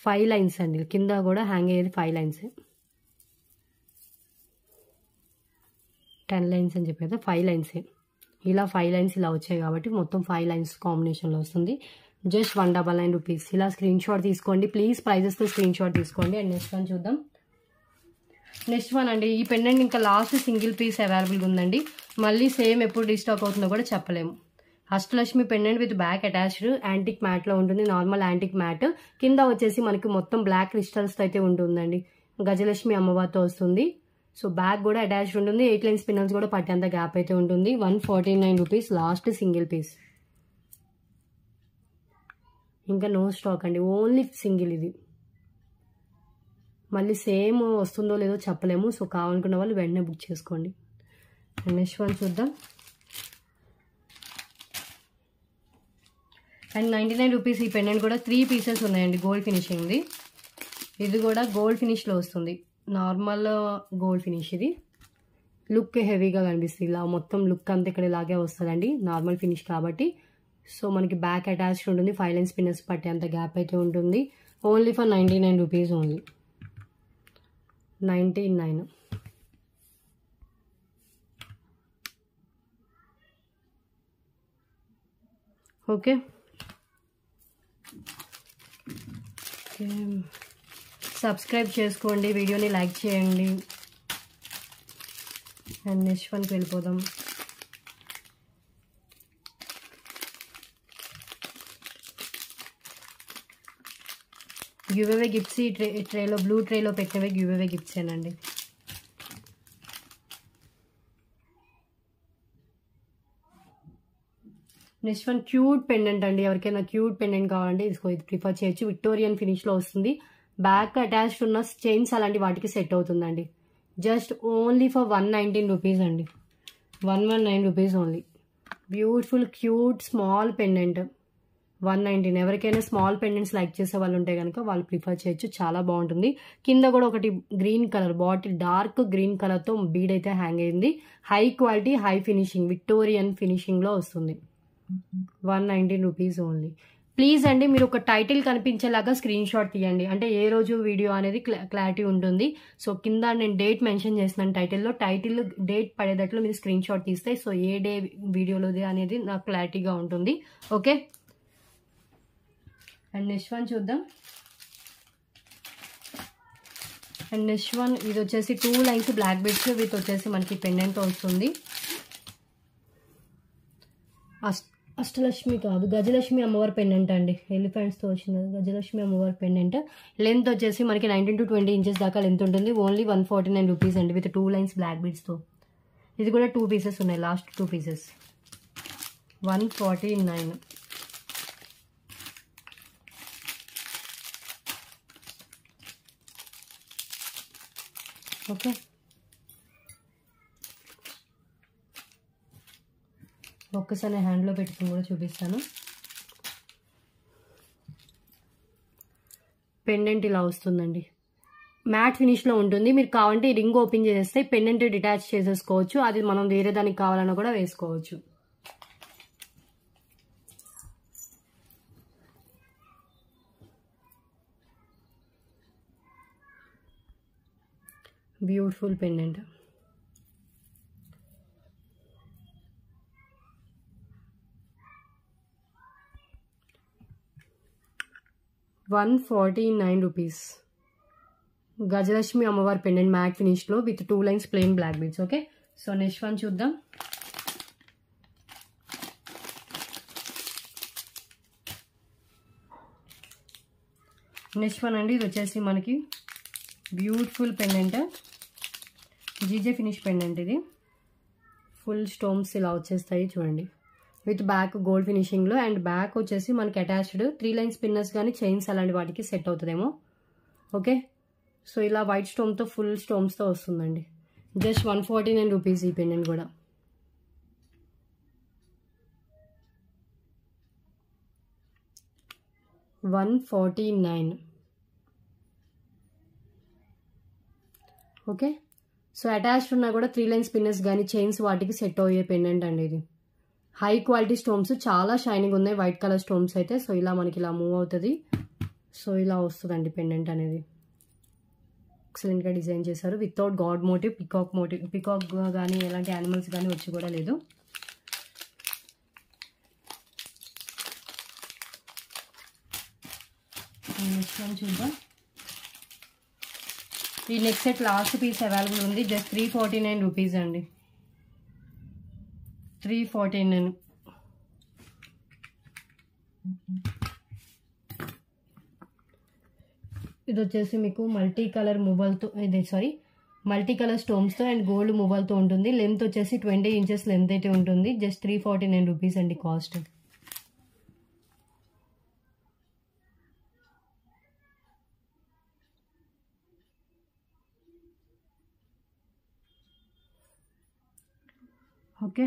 ఫైవ్ లైన్స్ అండి, కింద కూడా హ్యాంగ్ అయ్యేది 5 లైన్స్. 10 లైన్స్ అని చెప్పి 5 లైన్సే. ఇలా 5 లైన్స్ ఇలా వచ్చాయి కాబట్టి మొత్తం 5 లైన్స్ కాంబినేషన్లో వస్తుంది. Just 199 rupees. ఇలా స్క్రీన్ షాట్ తీసుకోండి ప్లీజ్, ప్రైజెస్తో స్క్రీన్ షాట్ తీసుకోండి. అండ్ నెక్స్ట్ వన్ చూద్దాం. నెక్స్ట్ వన్ అండి, ఈ పెండెంట్ ఇంకా లాస్ట్ సింగిల్ పీస్ అవైలబుల్గా ఉందండి. మళ్ళీ సేమ్ ఎప్పుడు రీస్టాక్ అవుతుందో కూడా చెప్పలేము. Ashtalakshmi pendant with back attached, antique మ్యాట్లో ఉంటుంది. నార్మల్ యాంటిక్ మ్యాట్, కింద వచ్చేసి మనకి మొత్తం బ్లాక్ క్రిస్టల్స్తో అయితే ఉంటుందండి. గజలక్ష్మి అమ్మవారితో వస్తుంది. సో బ్యాక్ కూడా అటాచ్డ్ ఉంటుంది. 8 లైన్స్ పిన్నల్స్ కూడా పట్టేంత గ్యాప్ అయితే ఉంటుంది. 149 రూపీస్ లాస్ట్ సింగిల్ పీస్. ఇంకా నో స్టాక్ అండి, ఓన్లీ సింగిల్ ఇది. మళ్ళీ సేమ్ వస్తుందో లేదో చెప్పలేము. సో కావాలనుకున్న వాళ్ళు వెంటనే బుక్ చేసుకోండి. నెక్స్ట్ వన్ చూద్దాం. And 99 rupees. ఈ పెండెంట్ కూడా 3 పీసెస్ ఉన్నాయండి, గోల్డ్ ఫినిషింగ్ది. ఇది కూడా గోల్డ్ ఫినిష్లో వస్తుంది, నార్మల్ గోల్డ్ ఫినిష్. ఇది లుక్ హెవీగా కనిపిస్తుంది. ఇలా మొత్తం లుక్ అంతా ఇక్కడ ఇలాగే వస్తుందండి, నార్మల్ ఫినిష్ కాబట్టి. సో మనకి బ్యాక్ అటాచ్డ్ ఉంటుంది. 5 లైన్స్ పిన్నర్స్ పట్టే అంత గ్యాప్ అయితే ఉంటుంది. Only for 99 rupees only. 99. Okay, subscribe చేసుకోండి, వీడియోని లైక్ చేయండి. అండ్ నెక్స్ట్ వన్కి వెళ్ళిపోదాం. Giveaway gifts. ఈ ట్రేలో బ్లూ ట్రేలో పెట్టినవే గివ్అవే గిఫ్ట్స్ ఏనండి. నెక్స్ట్ వన్ క్యూట్ పెండెంట్ అండి. ఎవరికైనా క్యూట్ పెండెంట్ కావాలంటే ఇది ప్రిఫర్ చేయొచ్చు. విక్టోరియన్ ఫినిష్లో వస్తుంది. బ్యాక్ అటాచ్డ్ ఉన్న చైన్స్ అలాంటి వాటికి సెట్ అవుతుందండి. జస్ట్ ఓన్లీ ఫర్ 119 రూపీస్ అండి. 119 rupees only. Beautiful cute small pendant 119. ఎవరికైనా స్మాల్ పెండెంట్స్ లైక్ చేసే వాళ్ళు ఉంటే కనుక వాళ్ళు ప్రిఫర్ చేయొచ్చు, చాలా బాగుంటుంది. కింద కూడా ఒకటి green colour bottle, dark green కలర్తో బీడ్ అయితే హ్యాంగ్ అయింది. High quality, high finishing, Victorian ఫినిషింగ్లో వస్తుంది. 119 రూపీస్ ఓన్లీ. ప్లీజ్ అండి, మీరు ఒక టైటిల్ కనిపించేలాగా స్క్రీన్ షాట్ తీయండి, అంటే ఏ రోజు వీడియో అనేది క్లారిటీ ఉంటుంది. సో కింద నేను డేట్ మెన్షన్ చేస్తున్నాను టైటిల్లో. టైటిల్ డేట్ పడేటట్లు మీరు స్క్రీన్ షాట్ తీస్తే సో ఏ డే వీడియోలోది అనేది నాకు క్లారిటీగా ఉంటుంది. ఓకే, అండ్ నెక్స్ట్ వన్ చూద్దాం. అండ్ నెక్స్ట్ వన్ ఇది వచ్చేసి 2 లైన్స్ బ్లాక్ బీడ్స్ విత్ వచ్చేసి మనకి పెండెంట్తో వస్తుంది. అష్టలక్ష్మి కాదు, గజలక్ష్మి అమ్మవారి పెండెంట్ అండి. ఎలిఫెంట్స్తో వచ్చింది గజలక్ష్మి అమ్మవారి పెండెంట్. లెంత్ వచ్చేసి మనకి 19 to 20 ఇంచెస్ దాకా లెంత్ ఉంటుంది. ఓన్లీ 149 రూపీస్ అండి విత్ 2 లైన్స్ బ్లాక్ బీడ్స్తో. ఇది కూడా 2 పీసెస్ ఉన్నాయి, లాస్ట్ 2 పీసెస్. 149. ఓకే, ఒక్కసారి నేను హ్యాండ్లో పెట్టుకుని కూడా చూపిస్తాను. పెండెంట్ ఇలా వస్తుందండి, మ్యాట్ ఫినిష్లో ఉంటుంది. మీరు కావాలంటే రింగ్ ఓపెన్ చేస్తే పెండెంట్ డిటాచ్ చేసేసుకోవచ్చు. అది మనం వేరే దానికి కావాలన్నా కూడా వేసుకోవచ్చు. Beautiful pendant. ₹149. గజలక్ష్మి అమ్మవారి పెండెంట్ మ్యాట్ ఫినిష్లో with 2 lines plain black beads. Okay, so next one చూద్దాం. నెక్స్ట్ వన్ అండి, ఇది వచ్చేసి మనకి beautiful pendant, GJ finish pendant. ఇది ఫుల్ స్టోన్స్ ఇలా వచ్చేస్తాయి చూడండి, విత్ బ్యాక్ గోల్డ్ ఫినిషింగ్లో. అండ్ బ్యాక్ వచ్చేసి మనకి అటాచ్డ్ 3 లైన్ స్పిన్నర్స్ కానీ చైన్స్ అలాంటి వాటికి సెట్ అవుతుందేమో. ఓకే, సో ఇలా వైట్ స్టోన్తో ఫుల్ స్టోన్స్తో వస్తుందండి. జస్ట్ 149 రూపీస్ ఈ పెండెంట్ కూడా. $149. ఓకే, సో అటాచ్డ్ ఉన్నా కూడా 3 లైన్ స్పిన్నర్స్ కానీ చైన్స్ వాటికి సెట్ అయ్యే పెండెంట్ అండి ఇది. హై క్వాలిటీ స్టోన్స్, చాలా షైనింగ్ ఉన్నాయి వైట్ కలర్ స్టోన్స్ అయితే. సో ఇలా మనకి ఇలా మూవ్ అవుతుంది. సో ఇలా వస్తుందండి పెండెంట్ అనేది. ఎక్సలెంట్గా డిజైన్ చేశారు వితౌట్ గాడ్ మోటివ్, పికాక్ కానీ ఎలాంటి యానిమల్స్ కానీ వచ్చి కూడా లేదు. నెక్స్ట్ వన్ చూద్దాం. ఈ next set last piece available ఉంది. జస్ట్ 349 రూపీస్ అండి, 349. ఇది వచ్చేసి మీకు మల్టీ కలర్ మువ్వలతో, మల్టీ కలర్ స్టోన్స్తో అండ్ గోల్డ్ మువ్వలతో ఉంటుంది. లెంత్ వచ్చేసి 20 ఇంచెస్ లెంత్ అయితే ఉంటుంది. జస్ట్ 349 రూపీస్ అండి కాస్ట్. ఓకే,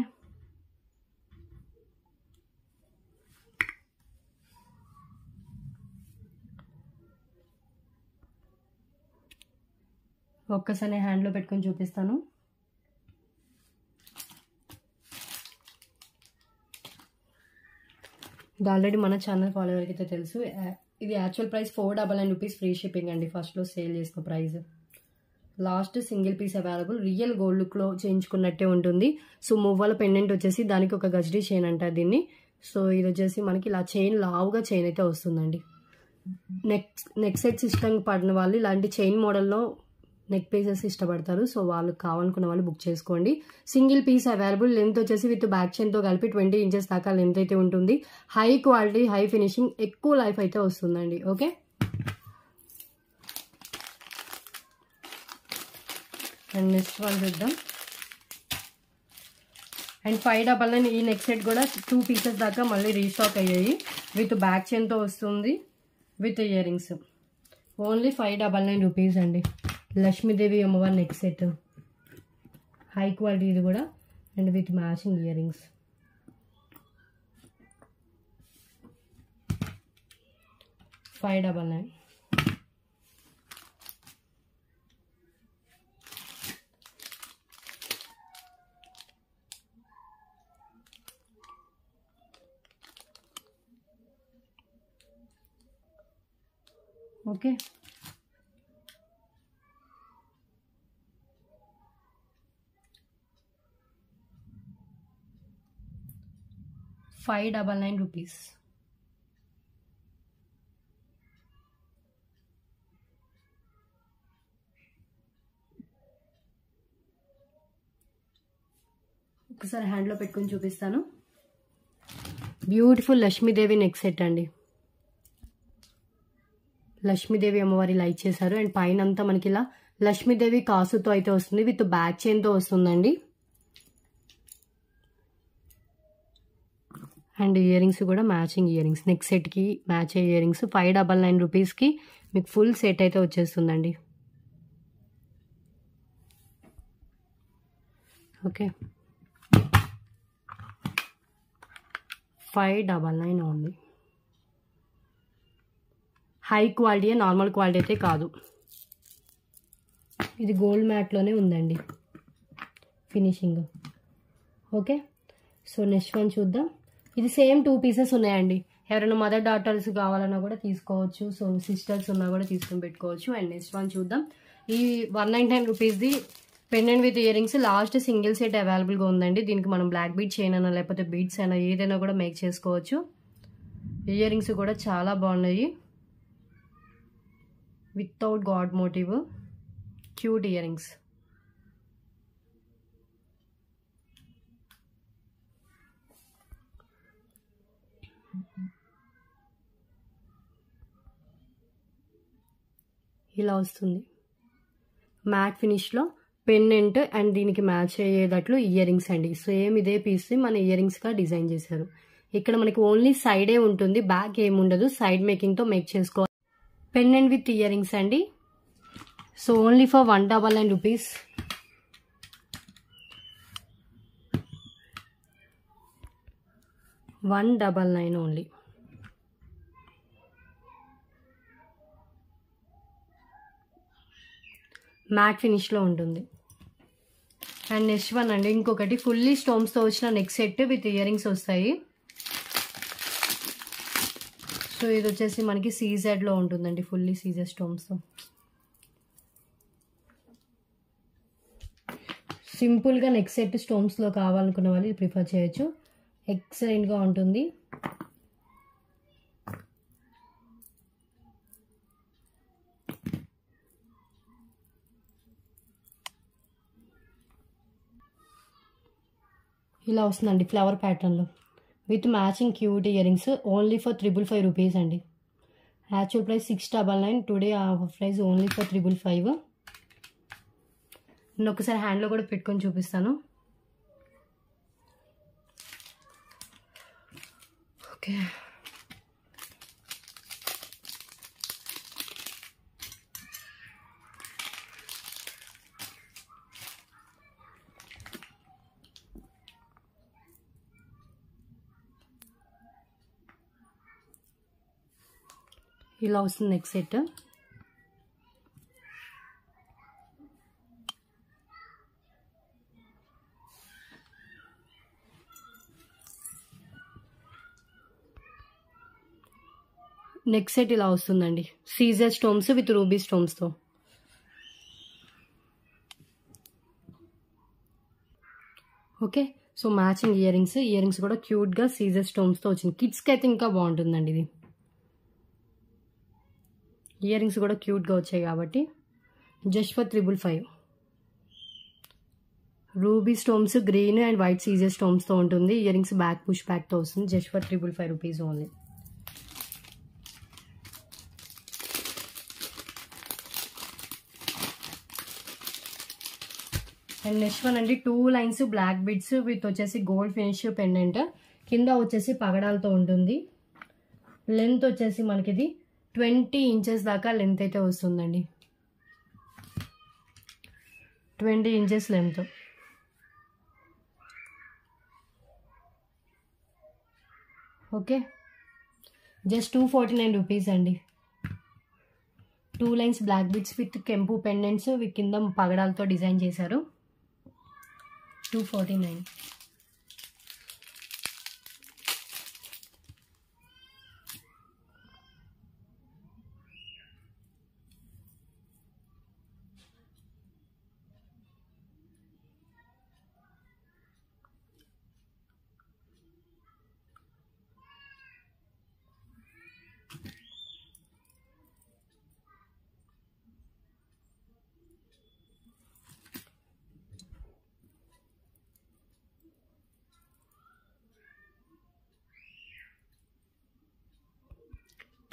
ఒక్కసారి హ్యాండ్లో పెట్టుకొని చూపిస్తాను. ఇది ఆల్రెడీ మన ఛానల్ ఫాలో అయితే తెలుసు. ఇది actual price 499 rupees, free shipping అండి. ఫస్ట్లో సేల్ చేసిన price. Last single piece available. Real gold లుక్లో చేయించుకున్నట్టే ఉంటుంది. సో మువ్వల పెండెంట్ వచ్చేసి దానికి ఒక గజ్డీ చైన్ అంటారు దీన్ని. సో ఇది వచ్చేసి మనకి ఇలా చైన్, లావుగా చైన్ అయితే వస్తుందండి. నెక్ సెట్స్ ఇష్టం పడిన వాళ్ళు ఇలాంటి చైన్ మోడల్లో నెక్ పీసెస్ ఇష్టపడతారు. సో వాళ్ళు కావాలనుకున్న వాళ్ళు బుక్ చేసుకోండి. Single piece available. లెంత్ వచ్చేసి విత్ బ్యాక్ చైన్తో కలిపి 20 ఇంచెస్ దాకా లెంత్ అయితే ఉంటుంది. హై క్వాలిటీ, హై ఫినిషింగ్, ఎక్కువ లైఫ్ అయితే వస్తుందండి. ఓకే, అండ్ నెక్స్ట్ వన్ చూద్దాం. అండ్ 599 ఈ నెక్ సెట్ కూడా 2 పీసెస్ దాకా మళ్ళీ రీస్టాక్ అయ్యాయి. విత్ బ్యాక్ చైన్తో వస్తుంది, with earrings. Only 599 rupees అండి. లక్ష్మీదేవి అమ్మవారి నెక్ సెట్, హై క్వాలిటీ ఇది కూడా, and with matching ear rings. $599. Okay, $599 rupees. ఒకసారి హ్యాండ్లో పెట్టుకొని చూపిస్తాను. బ్యూటిఫుల్ లక్ష్మీదేవి నెక్ సెట్ అండి. లక్ష్మీదేవి అమ్మవారి లైట్ చేశారు. అండ్ పైన అంతా మనకి ఇలా లక్ష్మీదేవి కాసుతో అయితే వస్తుంది, విత్ బ్యాక్ చైన్తో వస్తుందండి. అండ్ ఇయర్ రింగ్స్ కూడా మ్యాచింగ్ ఇయర్ రింగ్స్, నెక్ సెట్కి మ్యాచ్ అయ్యే ఇయర్ రింగ్స్. 599 రూపీస్కి మీకు ఫుల్ సెట్ అయితే వచ్చేస్తుందండి. Okay, 599 only. High quality, normal quality అయితే కాదు. ఇది గోల్డ్ మ్యాట్లోనే ఉందండి finishing. Okay, so next one చూద్దాం. ఇది సేమ్ 2 పీసెస్ ఉన్నాయండి. ఎవరైనా మదర్ డాటర్స్ కావాలన్నా కూడా తీసుకోవచ్చు. సో సిస్టర్స్ ఉన్నా కూడా తీసుకొని పెట్టుకోవచ్చు. అండ్ నెక్స్ట్ వన్ చూద్దాం. ఈ 199 రూపీస్ది pendant with earrings last single set అవైలబుల్గా ఉందండి. దీనికి మనం బ్లాక్ బీట్ చైన్ అయినా లేకపోతే బీట్స్ అయినా ఏదైనా కూడా మేక్ చేసుకోవచ్చు. ఇయర్ రింగ్స్ కూడా చాలా బాగున్నాయి, without god motif, cute earrings. ఇలా వస్తుంది మ్యాట్ ఫినిష్లో పెండెంట్ అండ్ దీనికి మ్యాచ్ అయ్యేటట్లు ఇయర్ రింగ్స్ అండి. సేమ్ ఇదే పీస్ మన ఇయర్ రింగ్స్గా డిజైన్ చేశారు. ఇక్కడ మనకి ఓన్లీ సైడే ఉంటుంది, బ్యాక్ ఏముండదు. సైడ్ మేకింగ్తో మేక్ చేసుకోవాలి. పెండెంట్ విత్ ఇయర్ రింగ్స్ అండి. So only for 199 rupees. $199 ఓన్లీ. మ్యాట్ ఫినిష్లో ఉంటుంది. అండ్ నెక్స్ట్ వన్ అండి, ఇంకొకటి ఫుల్లీ స్టోన్స్తో వచ్చిన neck set with earrings వస్తాయి. సో ఇది వచ్చేసి మనకి సీజెడ్లో ఉంటుందండి, ఫుల్లీ సీజెడ్ స్టోన్స్తో. సింపుల్గా నెక్ సెట్ స్టోన్స్లో కావాలనుకున్న వాళ్ళు ఇది ప్రిఫర్ చేయొచ్చు. ఎక్సలెంట్గా ఉంటుంది. ఇలా వస్తుందండి ఫ్లవర్ ప్యాటర్న్లో విత్ matching cute earrings. Only for 555 rupees అండి. Actual price 699. Today offer price only for 555. నేను ఒకసారి హ్యాండ్లో కూడా పెట్టుకొని చూపిస్తాను. ఓకే, ఇలా వస్తుంది నెక్ సెట్. నెక్ సెట్ ఇలా వస్తుందండి, సీజర్ స్టోన్స్ విత్ రూబీ స్టోన్స్తో. Okay, so matching earrings కూడా క్యూట్గా సీజర్ స్టోన్స్తో వచ్చింది. కిడ్స్కి అయితే ఇంకా బాగుంటుందండి ఇది. ఇయర్ రింగ్స్ కూడా క్యూట్గా వచ్చాయి కాబట్టి just for 555. Ruby stones green and white CZ స్టోన్స్తో ఉంటుంది. ఇయర్ రింగ్స్ బ్యాక్ పుష్ బ్యాక్తో వస్తుంది. Just for 555 rupees only. And next one అండి, 2 లైన్స్ బ్లాక్ బిడ్స్ విత్ వచ్చేసి గోల్డ్ ఫినిష్ పెండెంట్. కింద వచ్చేసి పగడాలతో ఉంటుంది. లెంత్ వచ్చేసి మనకి ఇది 20 ఇంచెస్ దాకా లెంత్ అయితే వస్తుందండి. 20 inches length. Okay, just 249 rupees అండి. 2 లైన్స్ బ్లాక్ బిడ్స్ విత్ కెంపు పెండెంట్స్ కింద పగడాలతో డిజైన్ చేశారు. 249.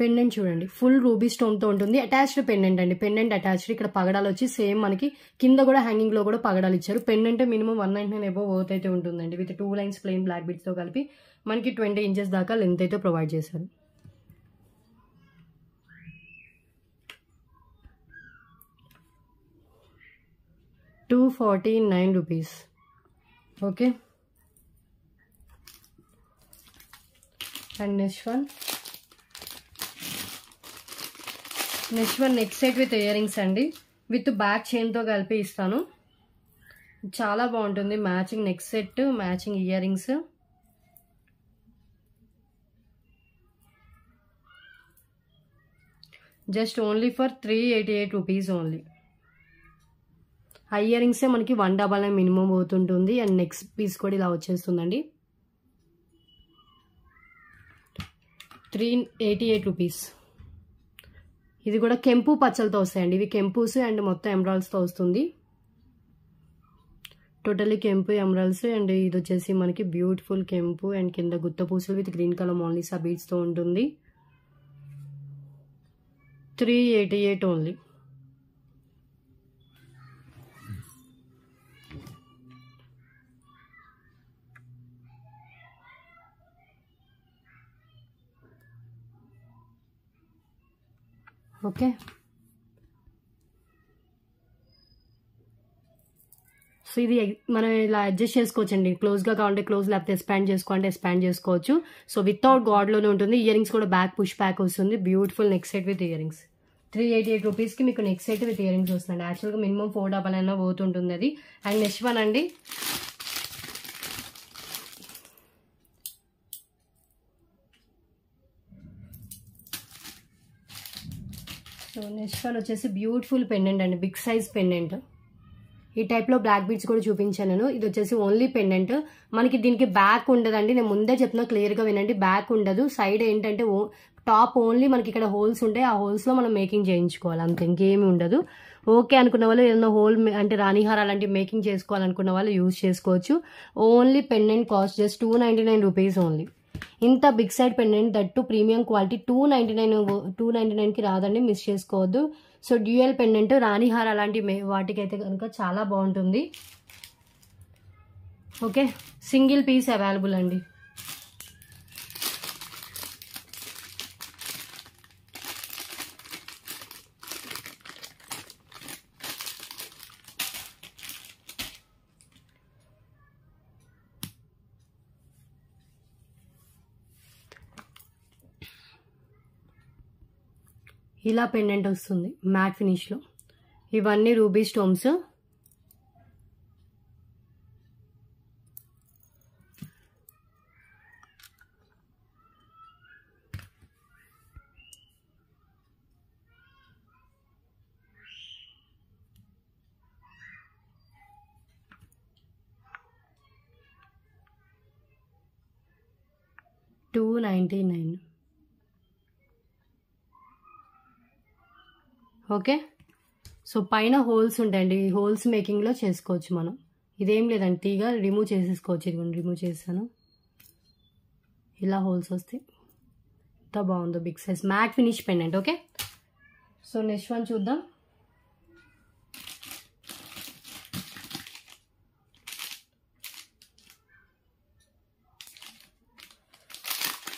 పెండెంట్ చూడండి, ఫుల్ రూబీ స్టోన్తో ఉంటుంది. అటాచ్డ్ పెండెంట్ అండి, పెండెంట్ అటాచ్డ్. ఇక్కడ పగడాలు వచ్చి సేమ్ మనకి కింద కూడా హ్యాంగింగ్లో కూడా పగడాలు ఇచ్చారు. పెండెంట్ మినిమం 199 అబోవ్ వర్త్ అయితే ఉంటుందండి. విత్ 2 లైన్స్ ప్లెయిన్ బ్లాక్ బిడ్స్తో కలిపి మనకి 20 ఇంచెస్ దాకా లెంత్ అయితే ప్రొవైడ్ చేశారు. ₹249. Okay, and next one neck set with earrings అండి. విత్ బ్యాక్ చైన్తో కలిపి ఇస్తాను. చాలా బాగుంటుంది. Matching neck set, matching earrings. Just only for 388 rupees only. ఆ ఇయర్ రింగ్సే మనకి 199 మినిమం అవుతుంటుంది. అండ్ నెక్స్ట్ పీస్ కూడా ఇలా వచ్చేస్తుందండి. 388 రూపీస్. ఇది కూడా కెంపు పచ్చలతో వస్తాయండి. ఇవి కెంపూస్ అండ్ మొత్తం ఎమరాల్డ్స్తో వస్తుంది. టోటల్లీ కెంపు ఎమరాల్డ్స్. అండ్ ఇది వచ్చేసి మనకి బ్యూటిఫుల్ కెంపు అండ్ కింద గుత్త పూసలు విత్ గ్రీన్ కలర్ మోనాలిసా బీడ్స్తో ఉంటుంది. 388 ఓన్లీ. ఓకే, సో ఇది మనం ఇలా అడ్జస్ట్ చేసుకోవచ్చండి. క్లోజ్గా కావాలంటే క్లోజ్, లేకపోతే ఎక్స్పాండ్ చేసుకోవాలంటే ఎక్స్పాండ్ చేసుకోవచ్చు. సో వితౌట్ గాడ్లోనే ఉంటుంది. ఇయర్ రింగ్స్ కూడా బ్యాక్ పుష్ బ్యాక్ వస్తుంది. Beautiful neck set with ear rings. 388 రూపీస్కి మీకు neck set with ear rings వస్తుంది. యాక్చువల్గా మినిమం 499 పోతుంటుంది అది. అండ్ నెక్స్ట్ వన్ అండి, సో నెక్స్ట్ వన్ వచ్చేసి బ్యూటిఫుల్ పెండెంట్ అండి, బిగ్ సైజ్ పెండెంట్. ఈ టైప్లో బ్లాక్ బీడ్స్ కూడా చూపించాను నేను. ఇది వచ్చేసి ఓన్లీ పెండెంట్. మనకి దీనికి బ్యాక్ ఉండదండి, నేను ముందే చెప్తున్నా, క్లియర్గా వినండి. బ్యాక్ ఉండదు. సైడ్ ఏంటంటే టాప్ ఓన్లీ మనకి ఇక్కడ హోల్స్ ఉంటాయి. ఆ హోల్స్లో మనం మేకింగ్ చేయించుకోవాలి, అంతే, ఇంకేమీ ఉండదు. ఓకే అనుకున్న వాళ్ళు ఏదైనా హోల్ అంటే రాణిహార అలాంటివి మేకింగ్ చేసుకోవాలనుకున్న వాళ్ళు యూజ్ చేసుకోవచ్చు. Only pendant cost just 299 rupees only. ఇంత big side pendant, that premium quality. 299కి రాదండి, మిస్ చేసుకోవద్దు. సో డ్యూయల్ పెండెంట్, రాణిహార అలాంటి వాటికైతే కనుక చాలా బాగుంటుంది. ఓకే, సింగిల్ పీస్ అవైలబుల్ అండి. ఇలా పెండెంట్ వస్తుంది మ్యాట్ ఫినిష్లో. ఇవన్నీ రూబీ స్టోన్స్. $299. ఓకే, సో పైన హోల్స్ ఉంటాయండి. ఈ హోల్స్ మేకింగ్లో చేసుకోవచ్చు మనం. ఇదేం లేదండి, తీగా రిమూవ్ చేసేసుకోవచ్చు. ఇది రిమూవ్ చేశాను, ఇలా హోల్స్ వస్తాయి. ఎంత బాగుందో, big size mat finish pendant. Okay, so next one చూద్దాం.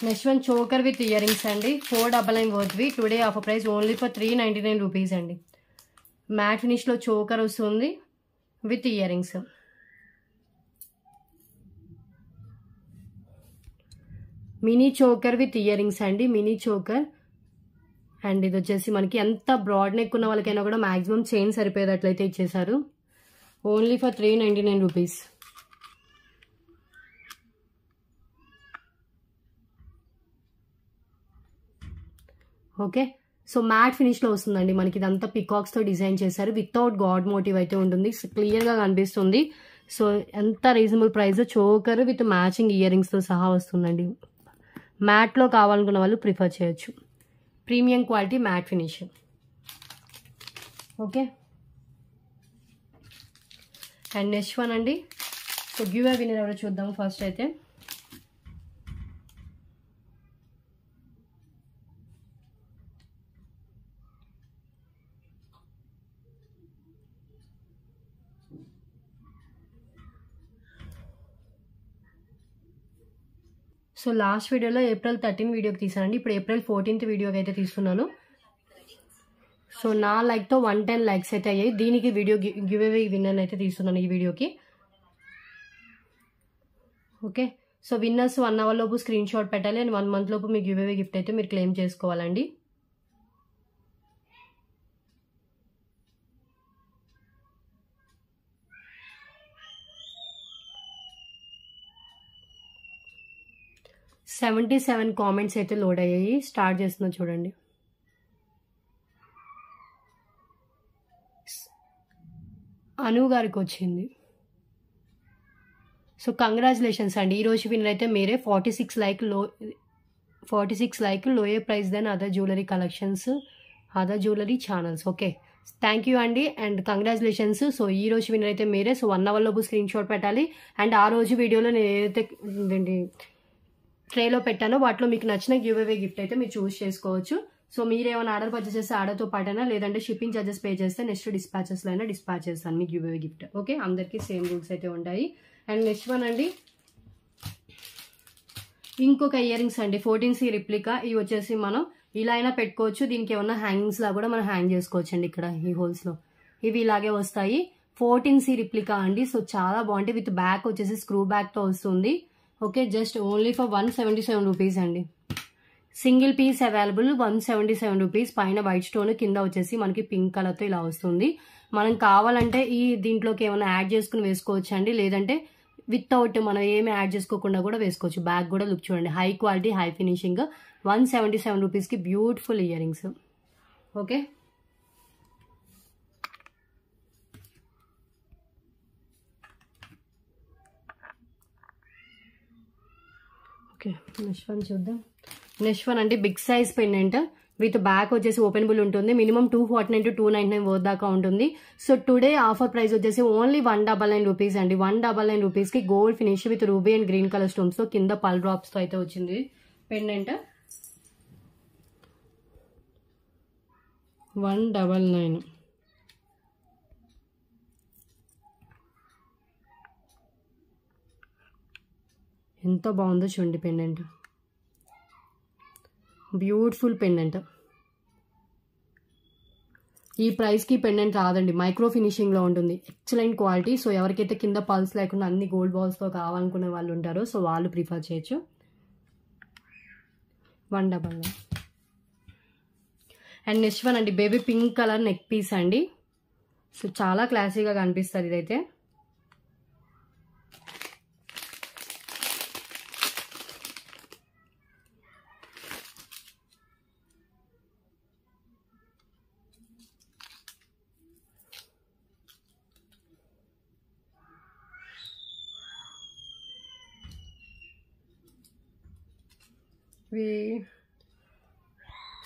Next one choker with earrings అండి. 499 వర్త్వి. Today offer price only for 399 rupees అండి. మ్యాట్ ఫినిష్లో చోకర్ వస్తుంది with earrings. Mini choker with earrings అండి, mini choker. And ఇది వచ్చేసి మనకి ఎంత బ్రాడ్ నెక్ ఉన్న వాళ్ళకైనా కూడా మ్యాక్సిమం చైన్ సరిపోయేటట్లయితే ఇచ్చేసారు. Only for 399 rupees. Okay, so mat ఫినిష్లో వస్తుందండి మనకి. ఇదంతా పికాక్స్తో డిజైన్ చేశారు. వితౌట్ గాడ్ మోటివ్ అయితే ఉంటుంది, క్లియర్గా కనిపిస్తుంది. సో ఎంత reasonable price. Choker with matching ear రింగ్స్తో సహా వస్తుందండి. మ్యాట్లో కావాలనుకున్న వాళ్ళు ప్రిఫర్ చేయొచ్చు. Premium quality mat finish. Okay, and next one అండి. సో గివ్ అవే విన్నర్ ఎవరో చూద్దాం ఫస్ట్ అయితే. సో లాస్ట్ వీడియోలో April 13 వీడియోకి తీసానండి. ఇప్పుడు April 14 వీడియోకి అయితే తీస్తున్నాను. సో నా లైక్తో 110 లైక్స్ అయితే అయ్యాయి. దీనికి వీడియో గివ్ అవే విన్నర్ అయితే తీస్తున్నాను ఈ వీడియోకి. ఓకే, సో విన్నర్స్ 1 అవర్ లోపు స్క్రీన్ షాట్ పెట్టాలి. అండ్ 1 మంత్ లోపు మీ గివ్ అవే గిఫ్ట్ అయితే మీరు క్లెయిమ్ చేసుకోవాలండి. $77 కామెంట్స్ అయితే లోడ్ అయ్యాయి. స్టార్ట్ చేస్తున్నా చూడండి. అను గారికి వచ్చింది. సో కంగ్రాచులేషన్స్ అండి. ఈరోజు విన్నర్ అయితే మీరే. 46 like lower price then other jewellery collections, other jewellery channels. Okay, thank you అండి అండ్ కంగ్రాచులేషన్స్. సో ఈ రోజు విన్నర్ అయితే మీరే. సో 1 అవర్ లోపు స్క్రీన్ షాట్ పెట్టాలి. అండ్ ఆ రోజు వీడియోలో నేను ఏదైతే ట్రేలో పెట్టానో వాటిలో మీకు నచ్చిన గివ్ అవే గిఫ్ట్ అయితే మీరు చూస్ చేసుకోవచ్చు. సో మీరు ఏమైనా ఆర్డర్ పర్చేస్ చేస్తే ఆర్డర్తో పాటైనా, లేదంటే షిప్పింగ్ చార్జెస్ పే చేస్తే నెక్స్ట్ డిస్పాచెస్లో అయినా డిస్పాచ్ చేస్తాను me give away gift. Okay, అందరికీ సేమ్ రూల్స్ అయితే ఉంటాయి. అండ్ నెక్స్ట్ వన్ అండి, ఇంకొక ఇయర్ రింగ్స్ అండి. 14C replica. ఇవి వచ్చేసి మనం ఇలా అయినా పెట్టుకోవచ్చు. దీనికి ఏమన్నా హ్యాంగింగ్స్ లా కూడా మనం హ్యాంగ్ చేసుకోవచ్చు అండి. ఇక్కడ ఈ హోల్స్ లో ఇవి ఇలాగే వస్తాయి. 14C రిప్లికా అండి. సో చాలా బాగుంటాయి. విత్ బ్యాక్ వచ్చేసి స్క్రూ బ్యాక్ తో వస్తుంది. Okay, just only for 177 rupees అండి. Single piece available 177 rupees. పైన వైట్ స్టోన్, కింద వచ్చేసి మనకి పింక్ కలర్ తో ఇలా వస్తుంది. మనం కావాలంటే ఈ దీంట్లోకి ఏమైనా యాడ్ చేసుకుని వేసుకోవచ్చు అండి, లేదంటే వితౌట్ మనం ఏమి యాడ్ చేసుకోకుండా కూడా వేసుకోవచ్చు. బ్యాక్ కూడా లుక్ చూడండి, high quality high finishing. 177 rupees కి beautiful earrings. Okay, okay next one చూద్దాం. నెక్స్ట్ వన్ అండి big size pendant with back వచ్చేసి ఓపెనబుల్ ఉంటుంది. మినిమం 249 to 299 వర్త్ దాకా ఉంటుంది. సో టుడే ఆఫర్ ప్రైస్ వచ్చేసి ఓన్లీ 199 రూపీస్ అండి. 199 రూపీస్ కి gold finish with ruby and green colour stones తో కింద పల్ డ్రాప్స్ తో అయితే వచ్చింది పెండెంట్. 199. ఎంత బాగుందో చూడండి పెండెంట్, బ్యూటిఫుల్ పెండెంట్. ఈ ప్రైస్ కి పెండెంట్ రాదండి, మైక్రో ఫినిషింగ్ లో ఉంటుంది, ఎక్సలెంట్ క్వాలిటీ. సో ఎవరికైతే కింద పల్స్ లేకుండా అన్ని గోల్డ్ బాల్స్ తో కావాలనుకునే వాళ్ళు ఉంటారో సో వాళ్ళు ప్రిఫర్ చేయొచ్చు. 199. అండ్ నెక్స్ట్ వన్ అండి baby pink colour neck piece అండి. సో చాలా క్లాసీగా కనిపిస్తుంది ఇదైతే.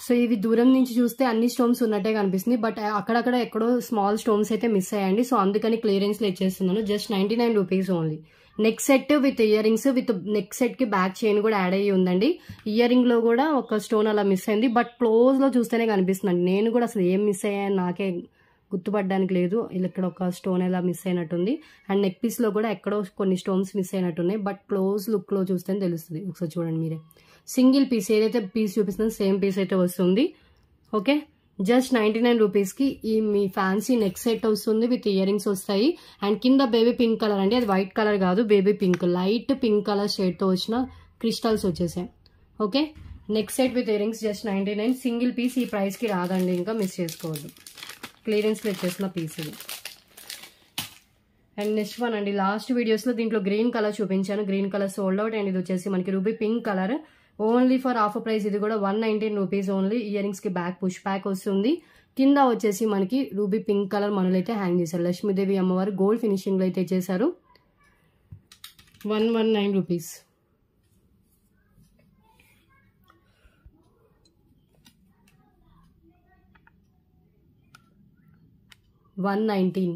సో ఇవి దూరం నుంచి చూస్తే అన్ని స్టోన్స్ ఉన్నట్టే కనిపిస్తుంది, బట్ అక్కడక్కడ ఎక్కడో స్మాల్ స్టోన్స్ అయితే మిస్ అయ్యాయండి. సో అందుకని క్లియరెన్స్ లో ఇచ్చేస్తున్నాను. Just 99 rupees only. Neck set with earrings with neck set కి బ్యాక్ చైన్ కూడా యాడ్ అయ్యి ఉందండి. ఇయర్ రింగ్ లో కూడా ఒక స్టోన్ అలా మిస్ అయింది, బట్ క్లోజ్ లో చూస్తేనే కనిపిస్తుంది. నేను కూడా అసలు ఏం మిస్ అయ్యాయని నాకే గుర్తుపడడానికి లేదు. ఇక్కడ ఒక స్టోన్ ఎలా మిస్ అయినట్టుంది. అండ్ నెక్ పీస్ లో కూడా ఎక్కడో కొన్ని స్టోన్స్ మిస్ అయినట్టున్నాయి, బట్ క్లోజ్ లుక్ లో చూస్తేనే తెలుస్తుంది. ఒకసారి చూడండి మీరే. సింగిల్ పీస్ ఏదైతే పీస్ చూపిస్తుందో సేమ్ పీస్ అయితే వస్తుంది. ఓకే, జస్ట్ 99 రూపీస్ కి ఈ మీ ఫ్యాన్సీ నెక్ సెట్ వస్తుంది విత్ ఇయర్ రింగ్స్ వస్తాయి. అండ్ కింద బేబీ పింక్ కలర్ అండి, అది వైట్ కలర్ కాదు, baby pink light pink colour shade తో వచ్చిన క్రిస్టల్స్ వచ్చేసాయి. Okay, neck set with earrings just 99. Single piece ఈ ప్రైస్ కి రాదండి, ఇంకా మిస్ చేసుకోవద్దు. క్లియరెన్స్ లో వచ్చేసిన పీస్ ఇది. అండ్ నెక్స్ట్ వన్ అండి లాస్ట్ వీడియోస్ లో దీంట్లో గ్రీన్ కలర్ చూపించాను, green colour sold out. And ఇది వచ్చేసి మనకి ruby pink colour only for offer price. ఇది కూడా 119 రూపీస్ ఓన్లీ. ఇయర్ రింగ్స్ కి బ్యాక్ పుష్ బ్యాక్ వస్తుంది. కింద వచ్చేసి మనకి రూబీ పింక్ కలర్ మనలో అయితే హ్యాంగ్ చేశారు. లక్ష్మీదేవి అమ్మవారు గోల్డ్ ఫినిషింగ్ లో అయితే చేశారు. 119 రూపీస్. $119.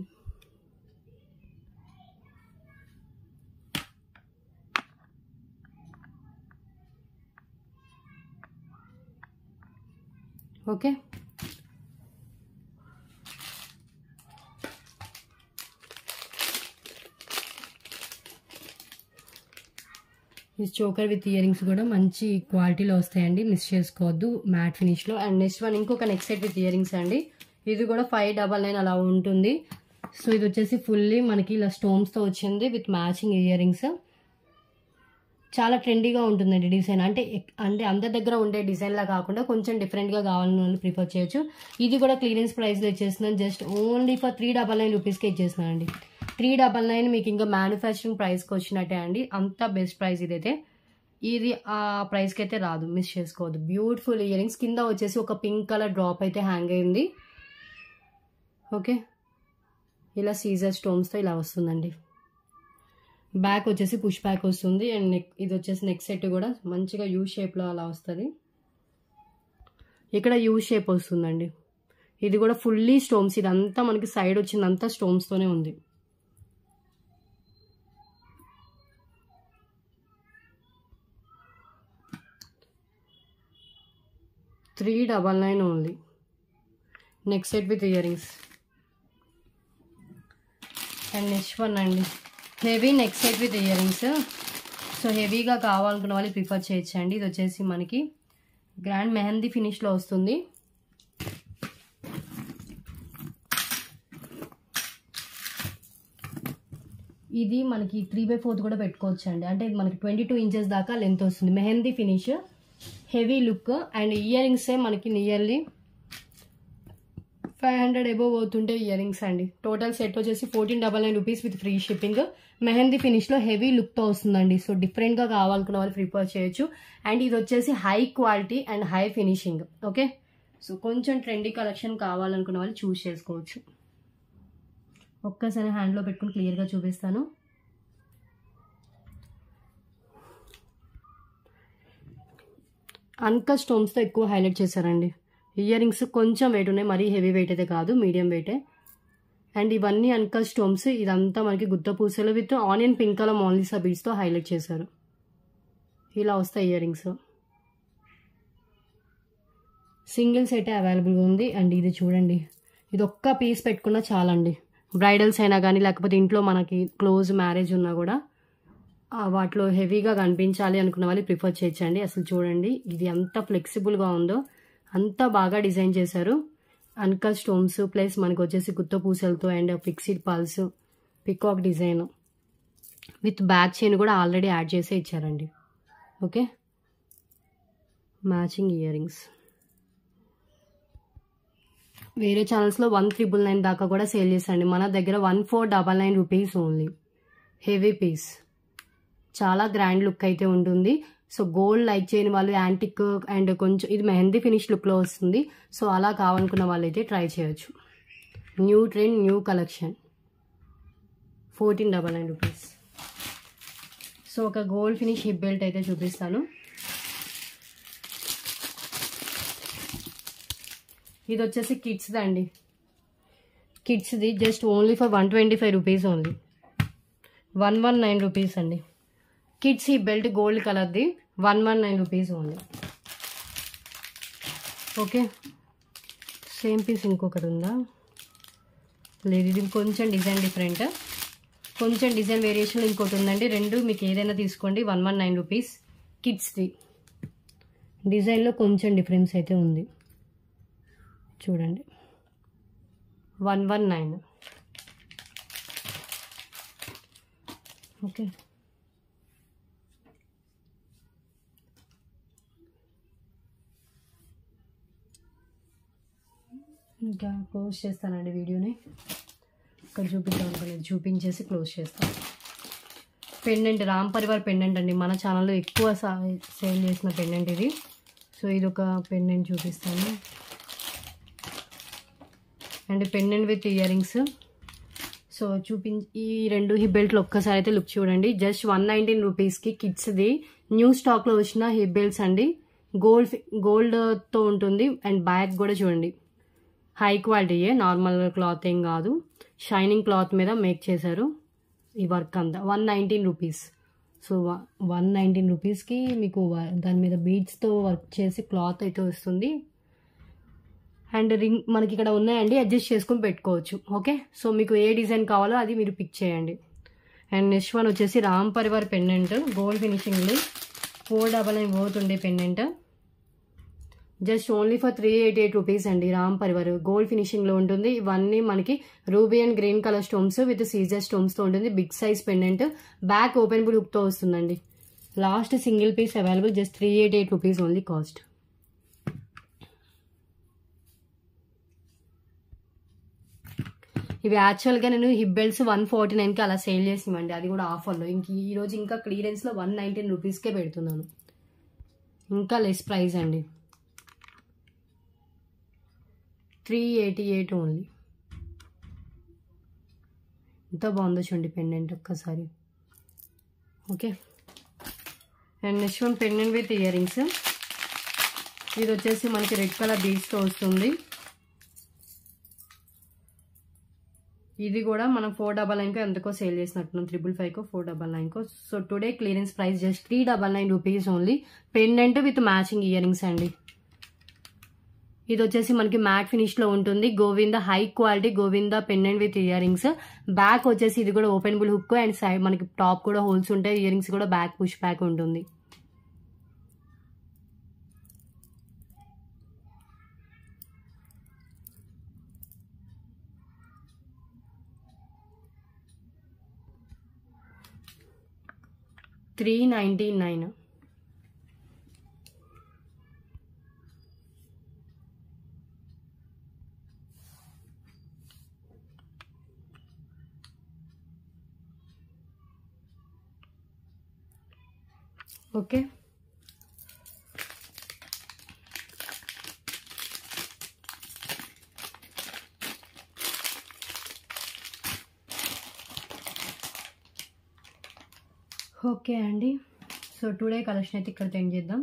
ఓకే, ఈ చోకర్ విత్ ఇయర్ రింగ్స్ కూడా మంచి క్వాలిటీలో వస్తాయండి, మిస్ చేసుకోవద్దు, మ్యాట్ ఫినిష్ లో. అండ్ నెక్స్ట్ వన్ ఇంకొక neck set with earrings అండి. ఇది కూడా 599 అలా ఉంటుంది. సో ఇది వచ్చేసి ఫుల్లీ మనకి ఇలా స్టోన్స్ తో వచ్చింది విత్ మ్యాచింగ్ ఇయర్ రింగ్స్. చాలా ట్రెండీగా ఉంటుందండి డిజైన్. అంటే అందరి దగ్గర ఉండే డిజైన్ లా కాకుండా కొంచెం డిఫరెంట్ గా కావాలని వాళ్ళు ప్రిఫర్ చేయొచ్చు. ఇది కూడా క్లియరెన్స్ ప్రైస్ లో ఇచ్చేస్తున్నాను. జస్ట్ ఓన్లీ ఫర్ 399 రూపీస్ కి ఇచ్చేస్తున్నాను అండి. 399 మీకు ఇంకా మ్యానుఫ్యాక్చరింగ్ ప్రైస్ కి వచ్చినట్టే అండి. అంత బెస్ట్ ప్రైస్ ఇదైతే. ఇది ఆ ప్రైస్ కి అయితే రాదు, మిస్ చేసుకోవద్దు. Beautiful ear rings. కింద వచ్చేసి ఒక పింక్ కలర్ డ్రాప్ అయితే హ్యాంగ్ అయింది. ఓకే, ఇలా సీజర్ స్టోన్స్ తో ఇలా వస్తుందండి. బ్యాక్ వచ్చేసి పుష్ బ్యాక్ వస్తుంది. అండ్ నెక్ ఇది వచ్చేసి నెక్ సెట్ కూడా మంచిగా యూ షేప్ లో అలా వస్తుంది. ఇక్కడ యూ షేప్ వస్తుందండి. ఇది కూడా ఫుల్లీ స్టోన్స్. ఇదంతా మనకి సైడ్ వచ్చిందంతా స్టోన్స్ తోనే ఉంది. 399 only. Neck set with earrings. And next one అండి heavy neck set with earrings. So హెవీగా కావాలనుకున్న వాళ్ళు ప్రిఫర్ చేయొచ్చండి. ఇది వచ్చేసి మనకి గ్రాండ్ మెహందీ ఫినిష్లో వస్తుంది. ఇది మనకి 3/4 కూడా పెట్టుకోవచ్చు అండి. అంటే మనకి 22 ఇంచెస్ దాకా లెంత్ వస్తుంది. Mehndi finish, heavy look. And ear రింగ్సే మనకి నియర్లీ 500 అబోవ్ అవుతుంటే ఇయర్ రింగ్స్ అండి. టోటల్ సెట్ వచ్చేసి 1499 rupees with free shipping. Mehndi ఫినిష్లో హెవీ లుక్తో వస్తుందండి. సో డిఫరెంట్గా కావాలనుకున్న వాళ్ళు ప్రిఫర్ చేయొచ్చు. అండ్ ఇది వచ్చేసి high quality and high finishing. Okay, so కొంచెం ట్రెండీ కలెక్షన్ కావాలనుకున్న వాళ్ళు చూస్ చేసుకోవచ్చు. ఒక్కసారి హ్యాండ్లో పెట్టుకుని క్లియర్గా చూపిస్తాను. అన్కట్ స్టోన్స్తో ఎక్కువ హైలైట్ చేశారండి. ఇయర్ రింగ్స్ కొంచెం వెయిట్ ఉన్నాయి, మరీ హెవీ వెయిట్ అయితే కాదు, మీడియం వెయిటే. అండ్ ఇవన్నీ అన్కట్ స్టోన్స్. ఇదంతా మనకి గుత్త పూసలు with onion pink colour Mona Lisa బీడ్స్తో హైలైట్ చేశారు. ఇలా వస్తాయి ఇయర్ రింగ్స్. సింగిల్ సెట్ అవైలబుల్గా ఉంది. అండ్ ఇది చూడండి, ఇది ఒక్క పీస్ పెట్టుకున్నా చాలండి. బ్రైడల్స్ అయినా కానీ, లేకపోతే ఇంట్లో మనకి క్లోజ్ మ్యారేజ్ ఉన్నా కూడా వాటిలో హెవీగా కనిపించాలి అనుకున్న వాళ్ళు ప్రిఫర్ చేయొచ్చండి. అసలు చూడండి ఇది ఎంత ఫ్లెక్సిబుల్గా ఉందో, అంత బాగా డిజైన్ చేశారు. అన్కట్ స్టోన్స్ ప్లస్ మనకు వచ్చేసి గుత్త పూసలతో అండ్ ఫిక్స్డ్ పల్స్, peacock design with back chain కూడా ఆల్రెడీ యాడ్ చేసే ఇచ్చారండి. Okay, matching earrings. వేరే ఛానల్స్లో 1399 దాకా కూడా సేల్ చేశారండి. మన దగ్గర 1499 రూపీస్ ఓన్లీ. హెవీ పీస్, చాలా గ్రాండ్ లుక్ అయితే ఉంటుంది. సో గోల్డ్ లైక్ చేయని వాళ్ళు యాంటిక్ అండ్ కొంచెం ఇది మెహందీ ఫినిష్ లుక్లో వస్తుంది. సో అలా కావాలనుకున్న వాళ్ళు అయితే ట్రై చేయొచ్చు. New trend, new collection. 1499 rupees. So ఒక గోల్డ్ ఫినిష్ హిప్ బెల్ట్ అయితే చూపిస్తాను. ఇది వచ్చేసి కిడ్స్ది అండి. కిడ్స్ది just only for 125 rupees only. 119 rupees అండి. కిడ్స్ ఈ బెల్ట్ గోల్డ్ కలర్ది 119 rupees only. Okay, same piece ఇంకొకటి ఉందా? లేదు, ఇది కొంచెం డిజైన్ డిఫరెంట్, కొంచెం డిజైన్ వేరియేషన్ ఇంకోటి ఉందండి. రెండు మీకు ఏదైనా తీసుకోండి. 119 రూపీస్. కిడ్స్ది డిజైన్లో కొంచెం డిఫరెన్స్ అయితే ఉంది చూడండి. 119. ఓకే, ఇంకా క్లోజ్ చేస్తానండి వీడియోని. ఇక్కడ చూపిద్దాం అనుకోలేదు, చూపించేసి క్లోజ్ చేస్తాను. పెండెంట్, రామ్ పరివార్ పెండెంట్ అండి. మన ఛానల్లో ఎక్కువ సేల్ చేసిన పెండెంట్ ఇది. సో ఇది ఒక పెండెంట్ చూపిస్తాను. And pendant with earrings. So ఈ రెండు హిప్ బెల్ట్లు ఒక్కసారి అయితే లుక్ చూడండి. జస్ట్ 119 రూపీస్కి కిడ్స్ది న్యూ స్టాక్లో వచ్చిన హిప్ బెల్ట్స్ అండి. గోల్డ్తో ఉంటుంది. అండ్ బ్యాక్ కూడా చూడండి, హై క్వాలిటీయే, నార్మల్ క్లాత్ ఏం కాదు, షైనింగ్ క్లాత్ మీద మేక్ చేశారు ఈ వర్క్ అంతా. 119 రూపీస్. సో 119 రూపీస్కి మీకు దాని మీద బీడ్స్తో వర్క్ చేసి క్లాత్ అయితే వస్తుంది. అండ్ రింగ్ మనకి ఇక్కడ ఉన్నాయండి, అడ్జస్ట్ చేసుకుని పెట్టుకోవచ్చు. ఓకే, సో మీకు ఏ డిజైన్ కావాలో అది మీరు పిక్ చేయండి. అండ్ నెక్స్ట్ వన్ వచ్చేసి రామ్ పరివార్ పెండెంట్, గోల్డ్ ఫినిషింగ్లో 499 పోతుండే pendant. Just only for 388 rupees అండి. రామ్ పరివార్ గోల్డ్ ఫినిషింగ్లో ఉంటుంది. ఇవన్నీ మనకి ruby and green colour stones with Caesar స్టోన్స్తో ఉంటుంది. Big size pendant, back open బుక్తో వస్తుందండి. Last single piece available. Just 388 rupees only cost. ఇవి యాక్చువల్గా నేను హిప్ బెల్ట్స్ 149కి అలా సేల్ చేసివ్వండి, అది కూడా ఆఫర్లో. ఈరోజు ఇంకా క్లియరెన్స్లో 119 రూపీస్కే పెడుతున్నాను. ఇంకా లెస్ ప్రైస్ అండి. 388 ఓన్లీ. ఎంత బాగుందో చూడండి పెండెంట్ ఒక్కసారి. Okay, and next one pendant with ear rings. ఇది వచ్చేసి మనకి రెడ్ కలర్ బీడ్స్తో వస్తుంది. ఇది కూడా మనం 499 ఎంతకో సేల్ చేసినట్టున్నాం, 555కో 499కో. So today clearance price just 399 rupees only. Pendant with matching earrings అండి. ఇది వచ్చేసి మనకి మ్యాట్ ఫినిష్లో ఉంటుంది. Govinda high quality Govinda pendant with earrings. Back వచ్చేసి ఇది కూడా ఓపెనబుల్ హుక్ అండ్ సైడ్ మనకి టాప్ కూడా హోల్స్ ఉంటాయి. ఇయర్ రింగ్స్ కూడా బ్యాక్ పుష్ బ్యాక్ ఉంటుంది. 399. ఓకే, ఓకే అండి. సో టుడే కలెక్షన్ అయితే ఇక్కడ ఎండ్ చేద్దాం.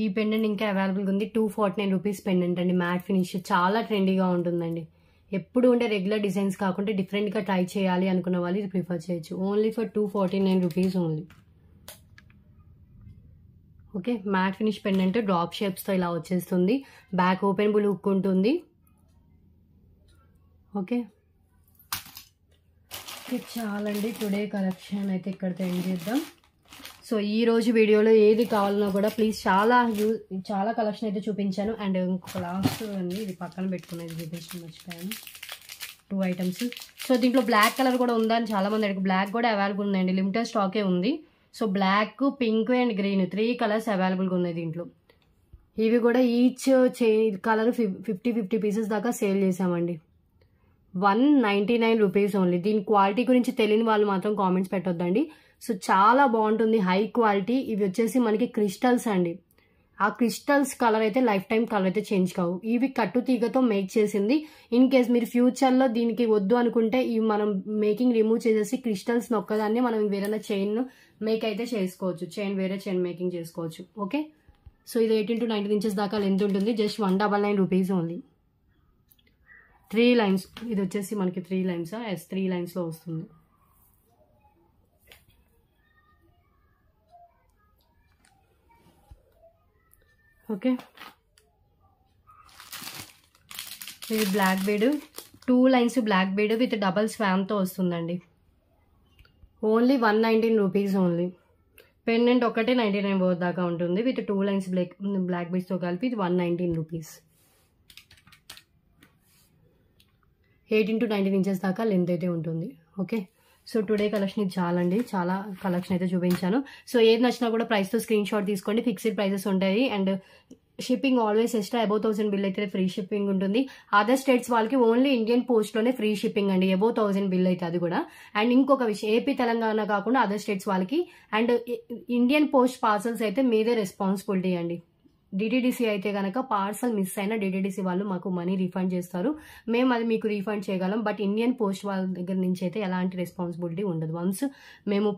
ఈ పెండెంట్ ఇంకా అవైలబుల్గా ఉంది. 249 రూపీస్ పెండెంట్ అండి, మ్యాట్ ఫినిష్, చాలా ట్రెండీగా ఉంటుందండి. ఎప్పుడు ఉండే రెగ్యులర్ డిజైన్స్ కాకుండా డిఫరెంట్గా ట్రై చేయాలి అనుకున్న వాళ్ళు ఇది ప్రిఫర్ చేయొచ్చు. Only for 249 rupees only. Okay, matte finish pendant drop షేప్స్తో ఇలా వచ్చేస్తుంది. బ్యాక్ ఓపెనబుల్ హుక్ ఉంటుంది. ఓకే, చాలండి టుడే కలెక్షన్ అయితే ఇక్కడితో ఎండ్ చేద్దాం. సో ఈ రోజు వీడియోలో ఏది కావాలన్నా కూడా ప్లీజ్, చాలా కలెక్షన్ అయితే చూపించాను. అండ్ ఇంకొక లాస్ట్ అండి, ఇది పక్కన పెట్టుకునేది చూపించడం మర్చిపోయాను. 2 ఐటమ్స్. సో దీంట్లో బ్లాక్ కలర్ కూడా ఉందా అని చాలా మంది అడిగి, బ్లాక్ కూడా అవైలబుల్ ఉందండి, లిమిటెడ్ స్టాకే ఉంది. So black, pink and green 3 colours అవైలబుల్గా ఉన్నాయి దీంట్లో. ఇవి కూడా ఈచ్ కలర్ 50 పీసెస్ దాకా సేల్ చేసామండి. 199 రూపీస్ ఓన్లీ. దీని క్వాలిటీ గురించి తెలియని వాళ్ళు మాత్రం కామెంట్స్ పెట్టొద్దండి. సో చాలా బాగుంటుంది, హై క్వాలిటీ. ఇవి వచ్చేసి మనకి క్రిస్టల్స్ అండి. ఆ క్రిస్టల్స్ కలర్ అయితే లైఫ్ టైం కలర్ అయితే చేంజ్ కావు. ఇవి కట్టు తీగతో మేక్ చేసింది. ఇన్ కేస్ మీరు ఫ్యూచర్లో దీనికి వద్దు అనుకుంటే ఇవి మనం మేకింగ్ రిమూవ్ చేసేసి క్రిస్టల్స్ నొక్కదాన్ని మనం వేరే చైన్ మేక్ అయితే చేసుకోవచ్చు. వేరే చైన్ మేకింగ్ చేసుకోవచ్చు. ఓకే, సో ఇది 18 to 19 ఇంచెస్ దాకా లెంత్ ఉంటుంది. Just 199 rupees only. 3 లైన్స్. ఇది వచ్చేసి మనకి 3 లైన్స్, 3 లైన్స్లో వస్తుంది. ఓకే, ఇది black bead, 2 lines black bead with double స్వామ్తో వస్తుందండి. Only 119 rupees only. పెండెంట్ ఒకటే 99 దాకా ఉంటుంది విత్ 2 లైన్స్ బ్లాక్ బీడ్స్తో కలిపి. ఇది 119 రూపీస్. 18 to 19 ఇంచెస్ దాకా లెంత్ అయితే ఉంటుంది. ఓకే, సో టుడే కలెక్షన్ ఇది చాలండి, చాలా కలెక్షన్ అయితే చూపించాను. సో ఏది నచ్చినా కూడా ప్రైస్తో స్క్రీన్ షాట్ తీసుకోండి. ఫిక్స్డ్ ప్రైసెస్ ఉంటాయి. And shipping always extra. Above 1000 bill అయితే ఫ్రీ షిప్పింగ్ ఉంటుంది. అదర్ స్టేట్స్ వాళ్ళకి ఓన్లీ ఇండియన్ పోస్ట్లోనే ఫ్రీ షిప్పింగ్ అండి, అబౌవ్ 1000 బిల్ అయితే అది కూడా. అండ్ ఇంకొక విషయం, ఏపీ తెలంగాణ కాకుండా అదర్ స్టేట్స్ వాళ్ళకి అండ్ ఇండియన్ పోస్ట్ పార్సల్స్ అయితే మీదే రెస్పాన్సిబిలిటీ అండి. డిటిడిసి అయితే కనుక పార్సల్ మిస్ అయినా డిటిడిసి వాళ్ళు మాకు మనీ రీఫండ్ చేస్తారు. మేము అది మీకు రీఫండ్ చేయగలం. బట్ ఇండియన్ పోస్ట్ వాళ్ళ దగ్గర నుంచి అయితే ఎలాంటి రెస్పాన్సిబిలిటీ ఉండదు. వన్స్ మేము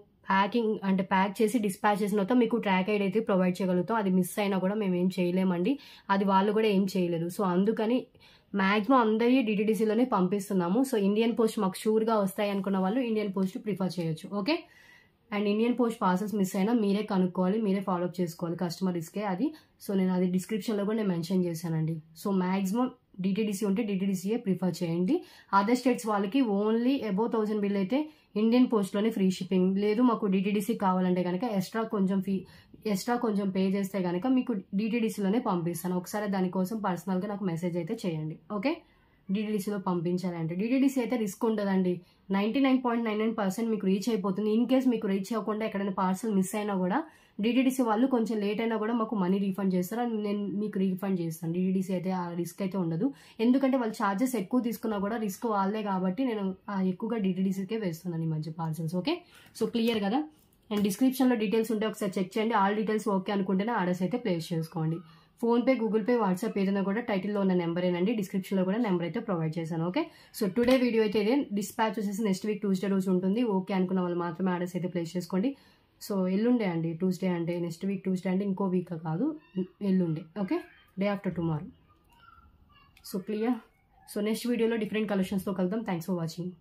ప్యాక్ చేసి డిస్పాచ్ చేసిన తర్వాత మీకు ట్రాక్ ఐడి అయితే ప్రొవైడ్ చేయగలుగుతాం. అది మిస్ అయినా కూడా మేము ఏం చేయలేమండి, అది వాళ్ళు కూడా ఏం చేయలేదు. సో అందుకని మ్యాక్సిమం అందరి డిటిడిసిలోనే పంపిస్తున్నాము. సో ఇండియన్ పోస్ట్ మాకు షూర్గా వస్తాయి అనుకున్న వాళ్ళు ఇండియన్ పోస్ట్ ప్రిఫర్ చేయొచ్చు. Okay, and Indian post parcels miss అయినా మీరే కనుక్కోవాలి, మీరే ఫాలోఅప్ చేసుకోవాలి. కస్టమర్ రిస్కే అది. సో నేను అది డిస్క్రిప్షన్లో కూడా నేను మెన్షన్ చేశానండి. సో మ్యాక్సిమం డిటిడిసి ఉంటే డిటిడిసియే ప్రిఫర్ చేయండి. అదర్ స్టేట్స్ వాళ్ళకి ఓన్లీ అబౌవ్ 1000 బిల్ అయితే ఇండియన్ పోస్ట్లోనే ఫ్రీ షిప్పింగ్. లేదు మాకు డిటిడిసి కావాలంటే కనుక ఎక్స్ట్రా కొంచెం పే చేస్తే కనుక మీకు డిటిడిసిలోనే పంపిస్తాను. ఒకసారి దానికోసం పర్సనల్గా నాకు మెసేజ్ అయితే చేయండి. ఓకే, డిటిడిసిలో పంపించాలంటే. డిటిడిసి అయితే రిస్క్ ఉండదండి, 99.99% మీకు రీచ్ అయిపోతుంది. ఇన్ కేస్ మీకు రీచ్ అవ్వకుండా ఎక్కడైనా పార్సల్ మిస్ అయినా కూడా డిటిడిసి వాళ్ళు కొంచెం లేట్ అయినా కూడా మాకు మనీ రీఫండ్ చేస్తారు. నేను మీకు రీఫండ్ చేస్తాను. డిటిడిసి అయితే ఆ రిస్క్ అయితే ఉండదు. ఎందుకంటే వాళ్ళు ఛార్జెస్ ఎక్కువ తీసుకున్నా కూడా రిస్క్ వాళ్ళే కాబట్టి నేను ఎక్కువగా డిటిడిసికే వేస్తున్నాను ఈ మధ్య పార్సల్స్. ఓకే, సో క్లియర్ కదా. అండ్ డిస్క్రిప్షన్లో డీటెయిల్స్ ఉంటే ఒకసారి చెక్ చేయండి. ఆల్ డీటెయిల్స్ ఓకే అనుకుంటేనే ఆర్డర్స్ అయితే ప్లేస్ చేసుకోండి. ఫోన్పే, గూగుల్ పే, వాట్సాప్ ఏదైనా కూడా టైటిల్లో ఉన్న నెంబరేనండి. డిస్క్రిప్షన్లో కూడా నెంబర్ అయితే ప్రొవైడ్ చేశాను. ఓకే, సో టుడే వీడియో అయితే ఇదే. డిస్పాచ్ వచ్చేసి నెక్స్ట్ వీక్ ట్యూస్డే రోజు ఉంటుంది. ఓకే అనుకున్న వాళ్ళు మాత్రమే ఆర్డర్స్ అయితే ప్లేస్ చేసుకోండి. సో ఎల్లుండే అండి, ట్యూస్డే అంటే నెక్స్ట్ వీక్ ట్యూస్డే అంటే ఇంకో వీక్ కాదు, ఎల్లుండే. Okay, day after tomorrow. So clear. So next వీడియోలో డిఫరెంట్ కలెక్షన్స్తో కలుద్దాం. Thanks for watching.